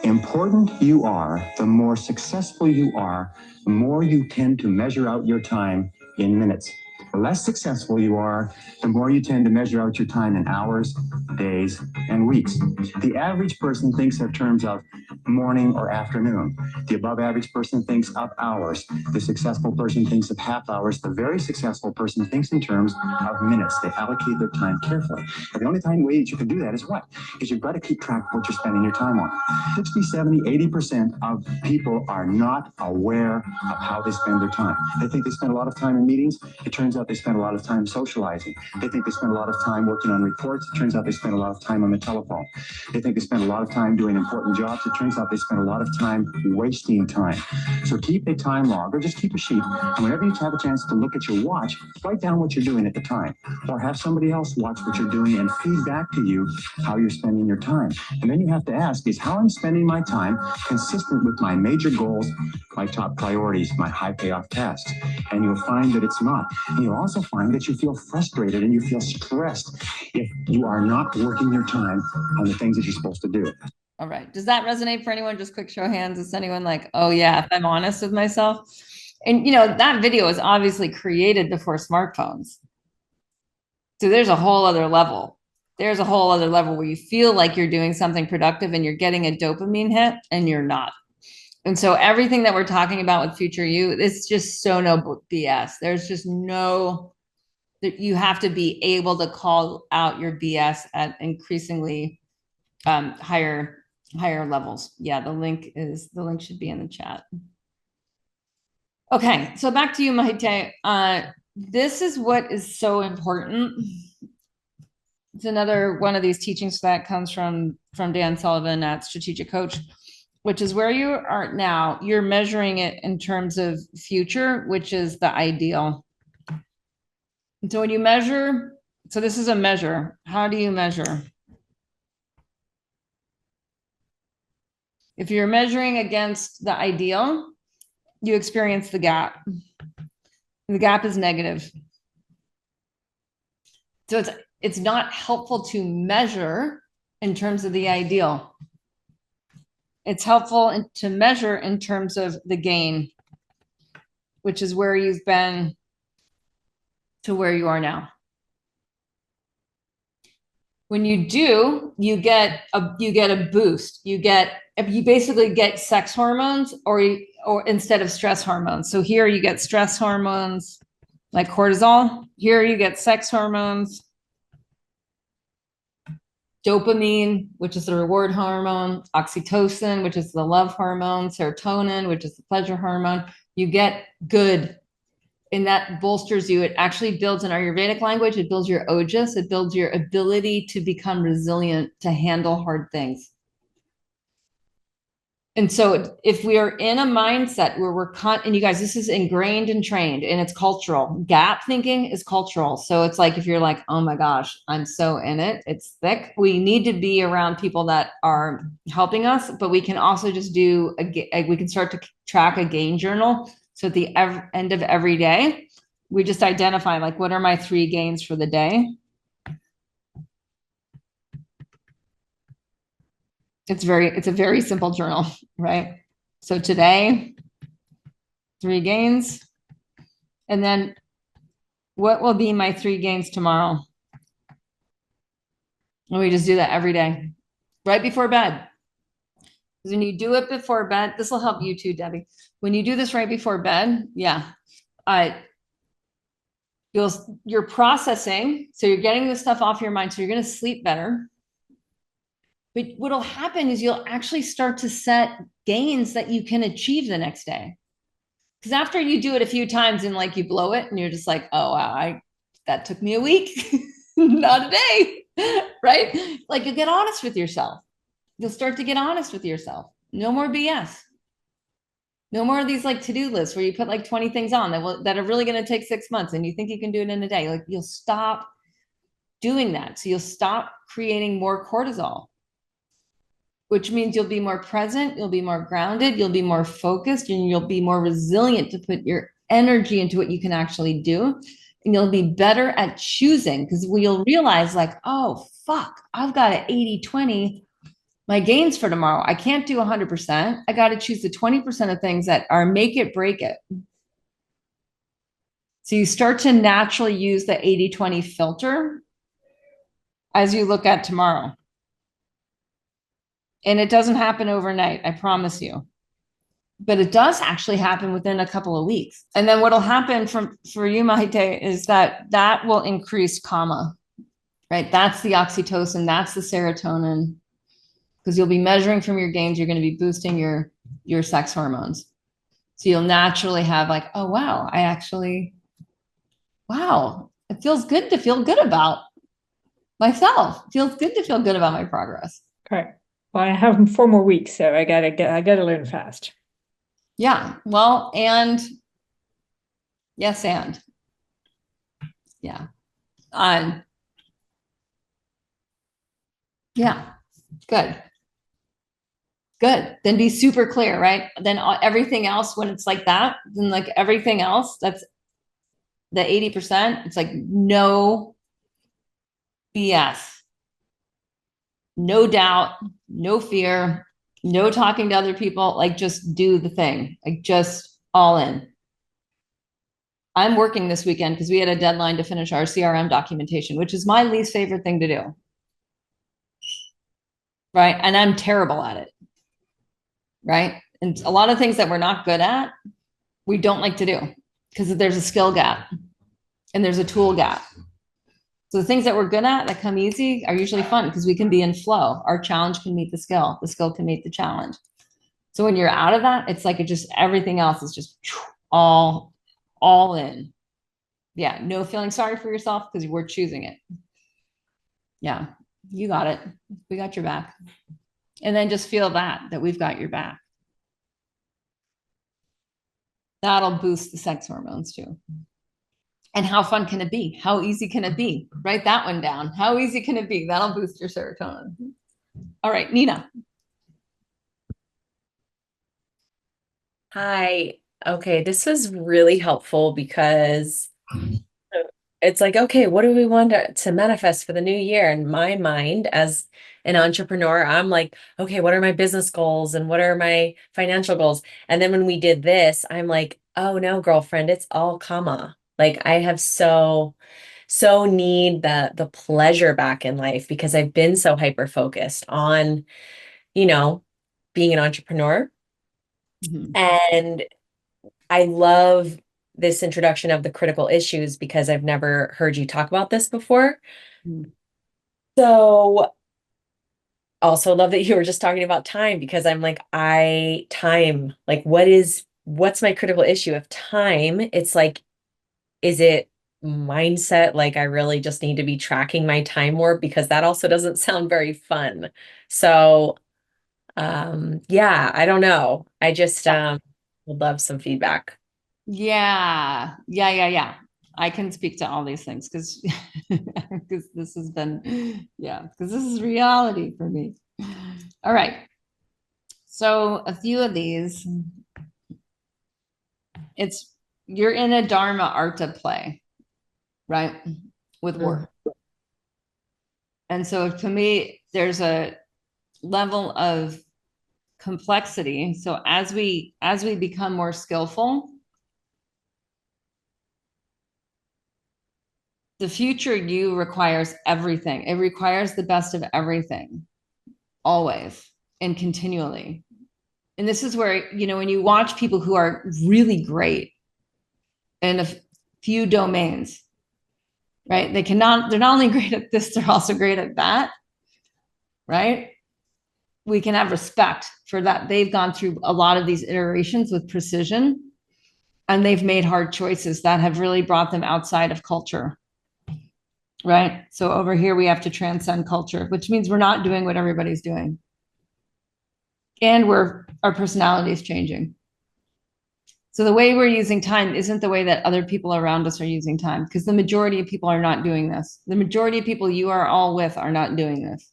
important you are, the more successful you are, the more you tend to measure out your time in minutes. The less successful you are, the more you tend to measure out your time in hours, days, and weeks. The average person thinks in terms of morning or afternoon. The above average person thinks of hours. The successful person thinks of half hours. The very successful person thinks in terms of minutes. They allocate their time carefully. And the only way that you can do that is what? Is you've got to keep track of what you're spending your time on. 60, 70, 80% of people are not aware of how they spend their time. They think they spend a lot of time in meetings. It turns out they spend a lot of time socializing. They think they spend a lot of time working on reports. It turns out they spend a lot of time on the telephone. They think they spend a lot of time doing important jobs. It turns out they spend a lot of time wasting time. So keep a time log, or just keep a sheet. And whenever you have a chance to look at your watch, write down what you're doing at the time. Or have somebody else watch what you're doing and feed back to you how you're spending your time. And then you have to ask, is how I'm spending my time consistent with my major goals, my top priorities, my high payoff tasks? And you'll find that it's not. And you'll also find that you feel frustrated and you feel stressed if you are not working your time on the things that you're supposed to do. All right. Does that resonate for anyone? Just quick show of hands. Is anyone like, oh yeah, if I'm honest with myself? And that video was obviously created before smartphones. So there's a whole other level. There's a whole other level where you feel like you're doing something productive and you're getting a dopamine hit and you're not. And so everything that we're talking about with future you, it's just so no BS. There's just no, that you have to be able to call out your BS at increasingly higher levels. Yeah, the link should be in the chat. Okay, so back to you, Mahite. This is what is so important. It's another one of these teachings that comes from Dan Sullivan at Strategic Coach, which is where you are now. You're measuring it in terms of future, which is the ideal. And so when you measure, so this is a measure. How do you measure? If you're measuring against the ideal, you experience the gap. The gap is negative. So it's not helpful to measure in terms of the ideal. It's helpful to measure in terms of the gain, which is where you've been to where you are now. When you do, you get a boost. You basically get sex hormones or instead of stress hormones. So here you get stress hormones like cortisol. Here you get sex hormones, dopamine, which is the reward hormone, oxytocin, which is the love hormone, serotonin, which is the pleasure hormone. You get good. And that bolsters you. It actually builds, in Ayurvedic language, it builds your ojas. It builds your ability to become resilient, to handle hard things. And so if we are in a mindset where and you guys, this is ingrained and trained, and it's cultural. Gap thinking is cultural. So it's like, if you're like, oh my gosh, I'm so in it, it's thick. We need to be around people that are helping us, but we can also just we can start to track a gain journal. So at the end of every day, we just identify like, what are my 3 gains for the day? It's a very simple journal, right? So today, 3 gains. And then what will be my 3 gains tomorrow? And we just do that every day, right before bed. Because when you do it before bed, this will help you too, Debbie. When you do this right before bed, yeah, you're processing, so you're getting this stuff off your mind, so you're going to sleep better. But what'll happen is you'll actually start to set gains that you can achieve the next day. Because after you do it a few times and like you blow it and you're just like, oh wow, that took me a week, not a day, right? Like you'll get honest with yourself. You'll start to get honest with yourself. No more BS. No more of these like to-do lists where you put like 20 things on that are really going to take 6 months and you think you can do it in a day. Like you'll stop doing that. So you'll stop creating more cortisol, which means you'll be more present, you'll be more grounded, you'll be more focused, and you'll be more resilient to put your energy into what you can actually do. And you'll be better at choosing because you'll realize like, oh, fuck, I've got an 80-20 my gains for tomorrow. I can't do 100%. I got to choose the 20% of things that are make it, break it. So you start to naturally use the 80-20 filter as you look at tomorrow. And it doesn't happen overnight, I promise you. But it does actually happen within a couple of weeks. And then what'll happen for you, Mahite, is that will increase karma, right? That's the oxytocin, that's the serotonin. Because you'll be measuring from your gains, you're going to be boosting your sex hormones. So you'll naturally have like, oh, wow, wow, it feels good to feel good about myself. It feels good to feel good about my progress. Okay. Well, I have 4 more weeks, so I gotta learn fast. Yeah. Well, and yes, and yeah. Yeah. Good. Good. Then be super clear, right? Then everything else, when it's like that, then like everything else, that's the 80%. It's like no BS, no doubt, no fear, no talking to other people. Like just do the thing, like just all in. I'm working this weekend because we had a deadline to finish our CRM documentation, which is my least favorite thing to do. Right. And I'm terrible at it. Right. And a lot of things that we're not good at, we don't like to do because there's a skill gap and there's a tool gap. So the things that we're good at that come easy are usually fun because we can be in flow. Our challenge can meet the skill can meet the challenge. So when you're out of that, it's like everything else is just all in. Yeah, no feeling sorry for yourself because we're choosing it. Yeah, you got it. We got your back. And then just feel that we've got your back. That'll boost the sex hormones too. And how fun can it be? How easy can it be? Write that one down. How easy can it be? That'll boost your serotonin. All right, Nina. Hi. Okay, this was really helpful because it's like, okay, what do we want to manifest for the new year? In my mind, as an entrepreneur, I'm like, okay, what are my business goals and what are my financial goals? And then when we did this, I'm like, oh no, girlfriend, it's all karma. Like I have so need the pleasure back in life because I've been so hyper focused on, being an entrepreneur. Mm-hmm. And I love this introduction of the critical issues because I've never heard you talk about this before. Mm-hmm. So also love that you were just talking about time because I'm like, like, what's my critical issue of time? It's like, is it mindset? Like I really just need to be tracking my time more because that also doesn't sound very fun. So, yeah, I don't know. I just, would love some feedback. Yeah. I can speak to all these things because this has been, because this is reality for me. All right. So a few of these, it's you're in a Dharma Artha play, right? With work. And so to me, there's a level of complexity. So as we become more skillful, the future you requires everything. It requires the best of everything, always and continually. And this is where, you know, when you watch people who are really great in a few domains, right? They're not only great at this, they're also great at that, right? We can have respect for that. They've gone through a lot of these iterations with precision, and they've made hard choices that have really brought them outside of culture, right? So over here, we have to transcend culture, which means we're not doing what everybody's doing. And our personality is changing. So the way we're using time isn't the way that other people around us are using time, because the majority of people are not doing this. The majority of people you are all with are not doing this.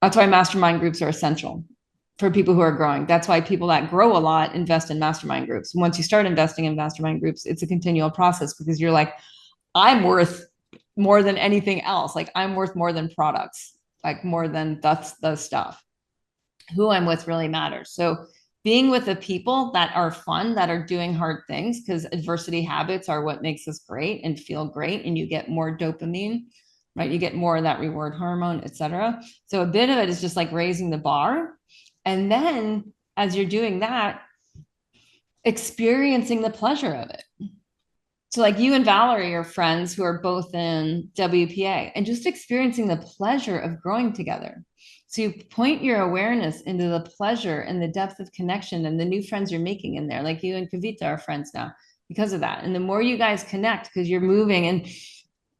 That's why mastermind groups are essential for people who are growing. That's why people that grow a lot invest in mastermind groups. Once you start investing in mastermind groups, it's a continual process, because you're like, I'm worth more than anything else. Like, I'm worth more than products, like more than that's the stuff. Who I'm with really matters. So being with the people that are fun, that are doing hard things, because adversity habits are what makes us great and feel great, and you get more dopamine, right? You get more of that reward hormone, etc. So a bit of it is just like raising the bar. And then as you're doing that, experiencing the pleasure of it. So like you and Valerie are friends who are both in WPA, and just experiencing the pleasure of growing together. So you point your awareness into the pleasure and the depth of connection and the new friends you're making in there. Like you and Kavita are friends now because of that. And the more you guys connect, because you're moving, and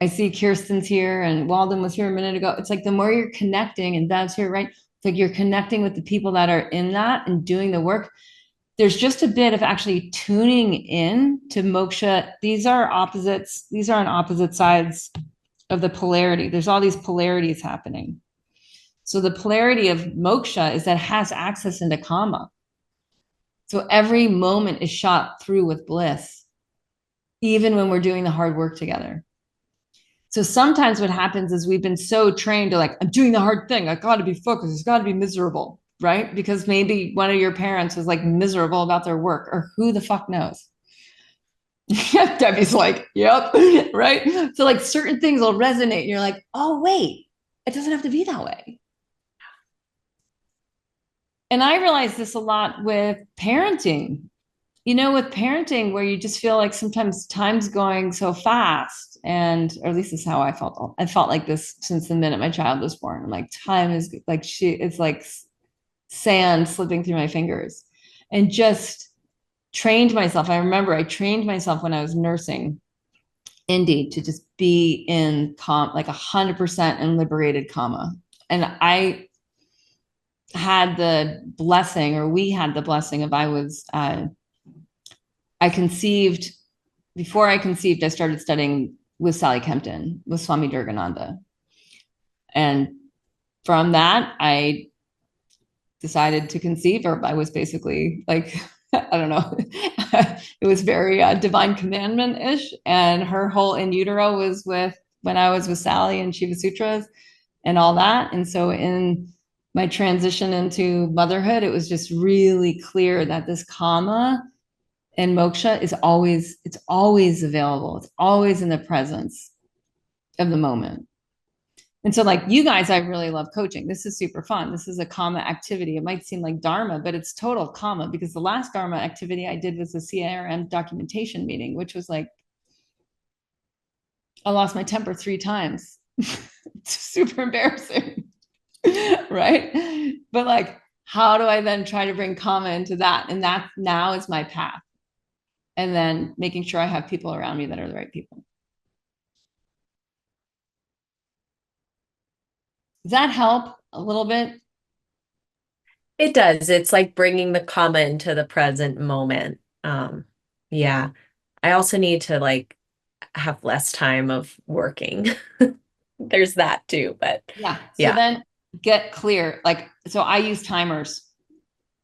I see Kirsten's here and Walden was here a minute ago. It's like the more you're connecting, and Bev's here, right? It's like you're connecting with the people that are in that and doing the work. There's just a bit of actually tuning in to moksha. These are opposites. These are on opposite sides of the polarity. There's all these polarities happening. So the polarity of moksha is that it has access into kama. So every moment is shot through with bliss, even when we're doing the hard work together. So sometimes what happens is we've been so trained to like, I'm doing the hard thing. I got to be focused. It's got to be miserable, right? Because maybe one of your parents was like miserable about their work, or who the fuck knows? Debbie's like, yep, right? So like certain things will resonate and you're like, oh, wait, it doesn't have to be that way. And I realize this a lot with parenting, you know, with parenting, where you just feel like sometimes time's going so fast. And, or at least this is how I felt. I felt like this since the minute my child was born. I'm like, time is like, it's like sand slipping through my fingers, and just trained myself. I remember I trained myself when I was nursing Indy to just be in like 100% in liberated kama. And I had the blessing, or we had the blessing of, I conceived, before I conceived, I started studying with Sally Kempton, with Swami Durgananda. And from that, I decided to conceive, or I was basically like, I don't know, it was very divine commandment-ish. And her whole in utero was when I was with Sally and Shiva Sutras and all that. And so in my transition into motherhood, it was just really clear that this kama and moksha is always available. It's always in the presence of the moment. And so like you guys, I really love coaching. This is super fun. This is a kama activity. It might seem like Dharma, but it's total kama, because the last Dharma activity I did was the CRM documentation meeting, which was like, I lost my temper 3 times. It's super embarrassing. Right? But like, how do I then try to bring kama into that? And that now is my path. And then making sure I have people around me that are the right people. Does that help a little bit? It does. It's like bringing the kama into the present moment. Yeah. I also need to like have less time of working. There's that too, but yeah. So yeah. then get clear. Like, so I use timers.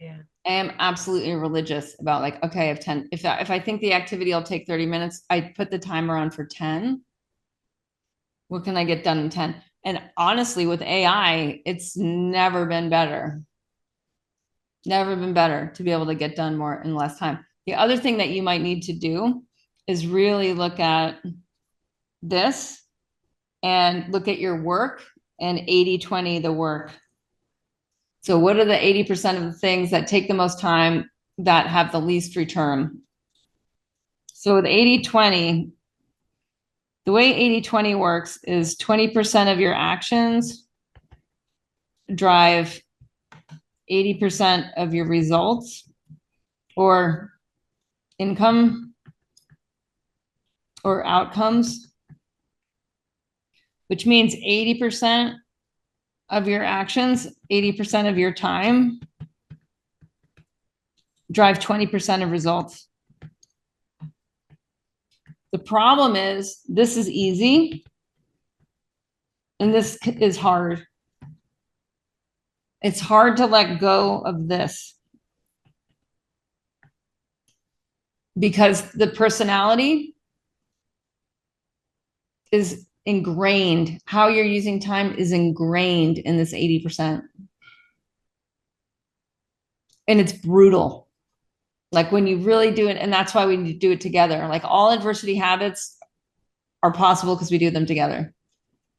Yeah. I am absolutely religious about like, okay, I have 10. If I think the activity will take 30 minutes, I put the timer on for 10. What can I get done in 10? And honestly, with AI, it's never been better. Never been better to be able to get done more in less time. The other thing that you might need to do is really look at this and look at your work and 80-20 the work. So what are the 80% of the things that take the most time that have the least return? So with 80-20, the way 80-20 works is 20% of your actions drive 80% of your results or income or outcomes, which means 80% of your actions, 80% of your time drive 20% of results. The problem is this is easy and this is hard. It's hard to let go of this because the personality is ingrained. How you're using time is ingrained in this 80%. And it's brutal. Like when you really do it, and that's why we need to do it together. Like all adversity habits are possible because we do them together.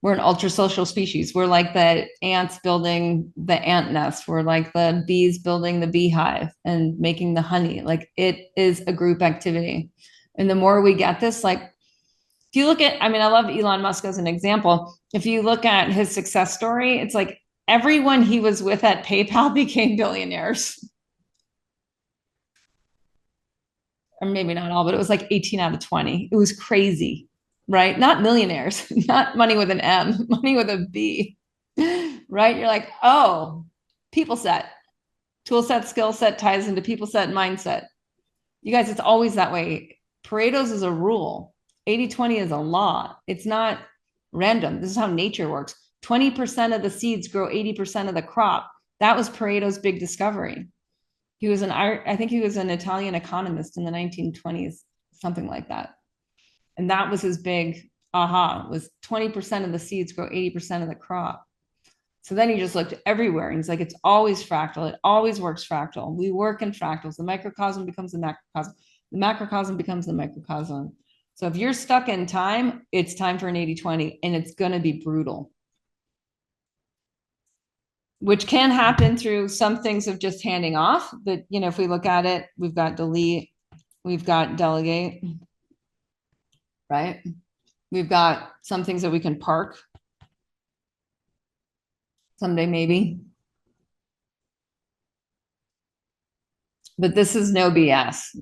We're an ultra social species. We're like the ants building the ant nest. We're like the bees building the beehive and making the honey. Like it is a group activity. And the more we get this, like if you look at, I mean, I love Elon Musk as an example. If you look at his success story, it's like everyone he was with at PayPal became billionaires. Or maybe not all, but it was like 18 out of 20. It was crazy. Right? Not millionaires, not money with an M, money with a B, right? You're like, oh, people set, tool set, skill set ties into people set, mindset. You guys, it's always that way. Pareto's is a rule. 80-20 is a law. It's not random. This is how nature works. 20% of the seeds grow 80% of the crop. That was Pareto's big discovery. He was I think he was an Italian economist in the 1920s, something like that. And that was his big aha, was 20% of the seeds grow 80% of the crop. So then he just looked everywhere and he's like, it's always fractal. It always works fractal. We work in fractals. The microcosm becomes the macrocosm. The macrocosm becomes the microcosm. So if you're stuck in time, it's time for an 80-20 and it's going to be brutal. Which can happen through some things of just handing off. But, you know, if we look at it, we've got delete, we've got delegate. Right? We've got some things that we can park someday, maybe. But this is no BS.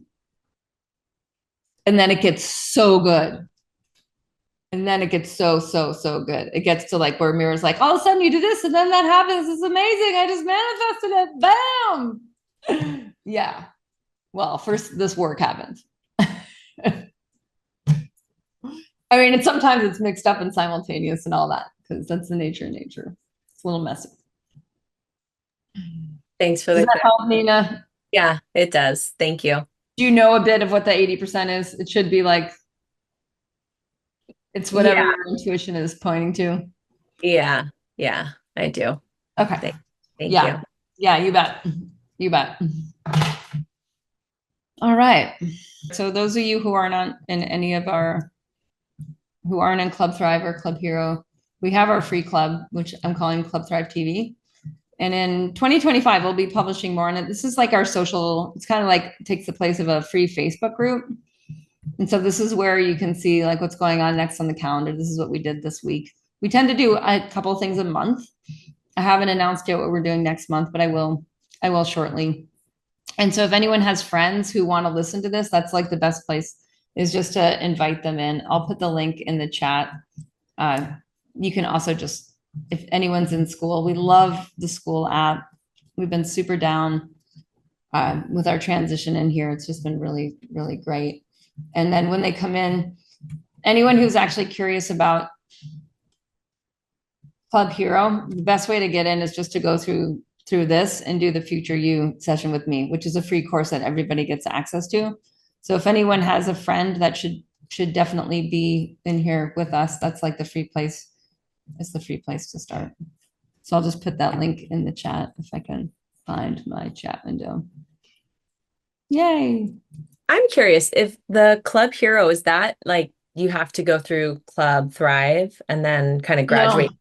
And then it gets so good. And then it gets so good. It gets to like where Mira's like, all of a sudden you do this and then that happens. It's amazing. I just manifested it. Bam. Yeah. Well, first this work happens. I mean, sometimes it's mixed up and simultaneous and all that because that's the nature of nature. It's a little messy. Thanks for Does that help, Nina? Yeah, it does. Thank you. Do you know a bit of what the 80% is? It should be like, it's whatever your intuition is pointing to. Yeah, I do. Okay. Thank you. Yeah, you bet. You bet. All right. So those of you who are not in any of our who aren't in Club Thrive or Club Hero, we have our free club, which I'm calling Club Thrive TV. And in 2025, we'll be publishing more on it. This is like our social, it's kind of like takes the place of a free Facebook group. And so this is where you can see like what's going on next on the calendar. This is what we did this week. We tend to do a couple of things a month. I haven't announced yet what we're doing next month, but I will shortly. And so if anyone has friends who want to listen to this, that's like the best place is just to invite them in. I'll put the link in the chat. You can also just, if anyone's in school, we love the school app. We've been super down with our transition in here. It's just been really, really great. And then when they come in, anyone who's actually curious about Club Hero, the best way to get in is just to go through through this and do the Future You session with me, which is a free course that everybody gets access to. So if anyone has a friend that should definitely be in here with us, that's like the free place. It's the free place to start. So I'll just put that link in the chat if I can find my chat window. Yay. I'm curious if the Club Hero, is that like you have to go through Club Thrive and then kind of graduate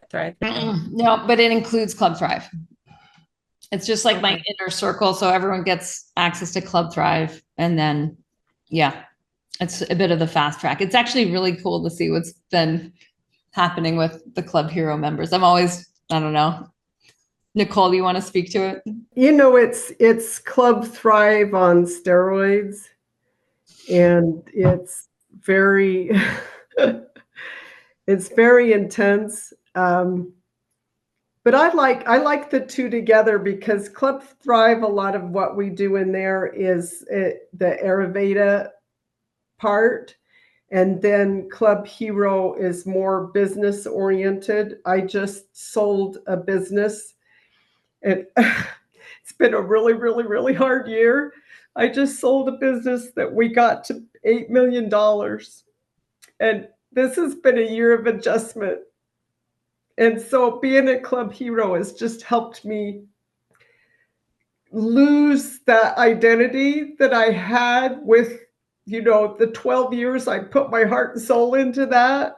Thrive? No, but it includes Club Thrive. It's just like my inner circle. So everyone gets access to Club Thrive. And then, yeah, it's a bit of the fast track. It's actually really cool to see what's been happening with the Club Hero members. I'm always, I don't know. Nicole, do you want to speak to it? You know, it's Club Thrive on steroids, and it's very it's very intense. But I like the two together because Club Thrive, a lot of what we do in there is the Ayurveda part. And then Club Hero is more business oriented. I just sold a business. It's been a really, really, really hard year. I just sold a business that we got to $8 million. And this has been a year of adjustment. And so being a Club Hero has just helped me lose that identity that I had with, you know, the 12 years I put my heart and soul into that.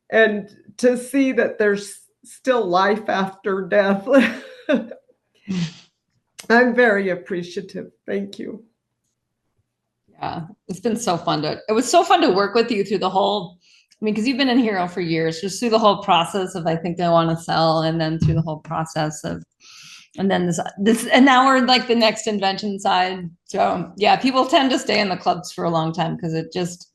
And to see that there's still life after death. I'm very appreciative. Thank you. Yeah, it's been so fun it was so fun to work with you through the whole, I mean, because you've been in Hero for years, just through the whole process of I think I want to sell, and then through the whole process of, and then this, and now we're like the next invention side. So yeah, people tend to stay in the clubs for a long time because it just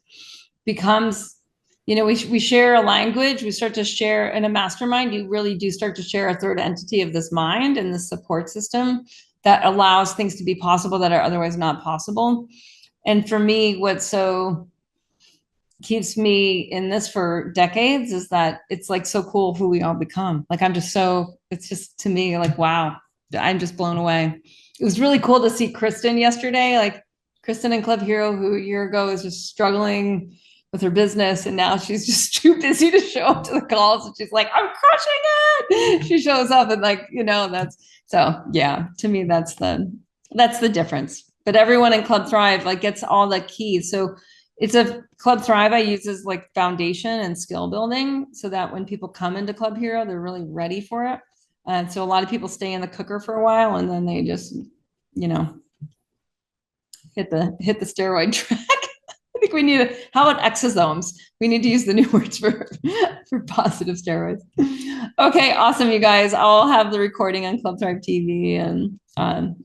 becomes, you know, we share a language, we start to share in a mastermind, you really do start to share a third entity of this mind and this support system that allows things to be possible that are otherwise not possible. And for me, what so keeps me in this for decades is that it's like so cool who we all become. Like I'm just so, it's just to me like, wow, I'm just blown away. It was really cool to see Kristen yesterday, like Kristen in Club Hero, who a year ago was just struggling with her business. And now she's just too busy to show up to the calls. And she's like, I'm crushing it. She shows up and like, you know, that's, so yeah, to me, that's the difference. But everyone in Club Thrive like gets all the keys. So it's a Club Thrive I use as like foundation and skill building so that when people come into Club Hero, they're really ready for it. And so a lot of people stay in the cooker for a while and then they just, you know, hit the steroid track. I think we need how about exosomes? We need to use the new words for positive steroids. Okay, awesome, you guys. I'll have the recording on Club Thrive TV and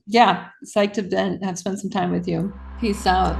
yeah, psyched to have spent some time with you. Peace out.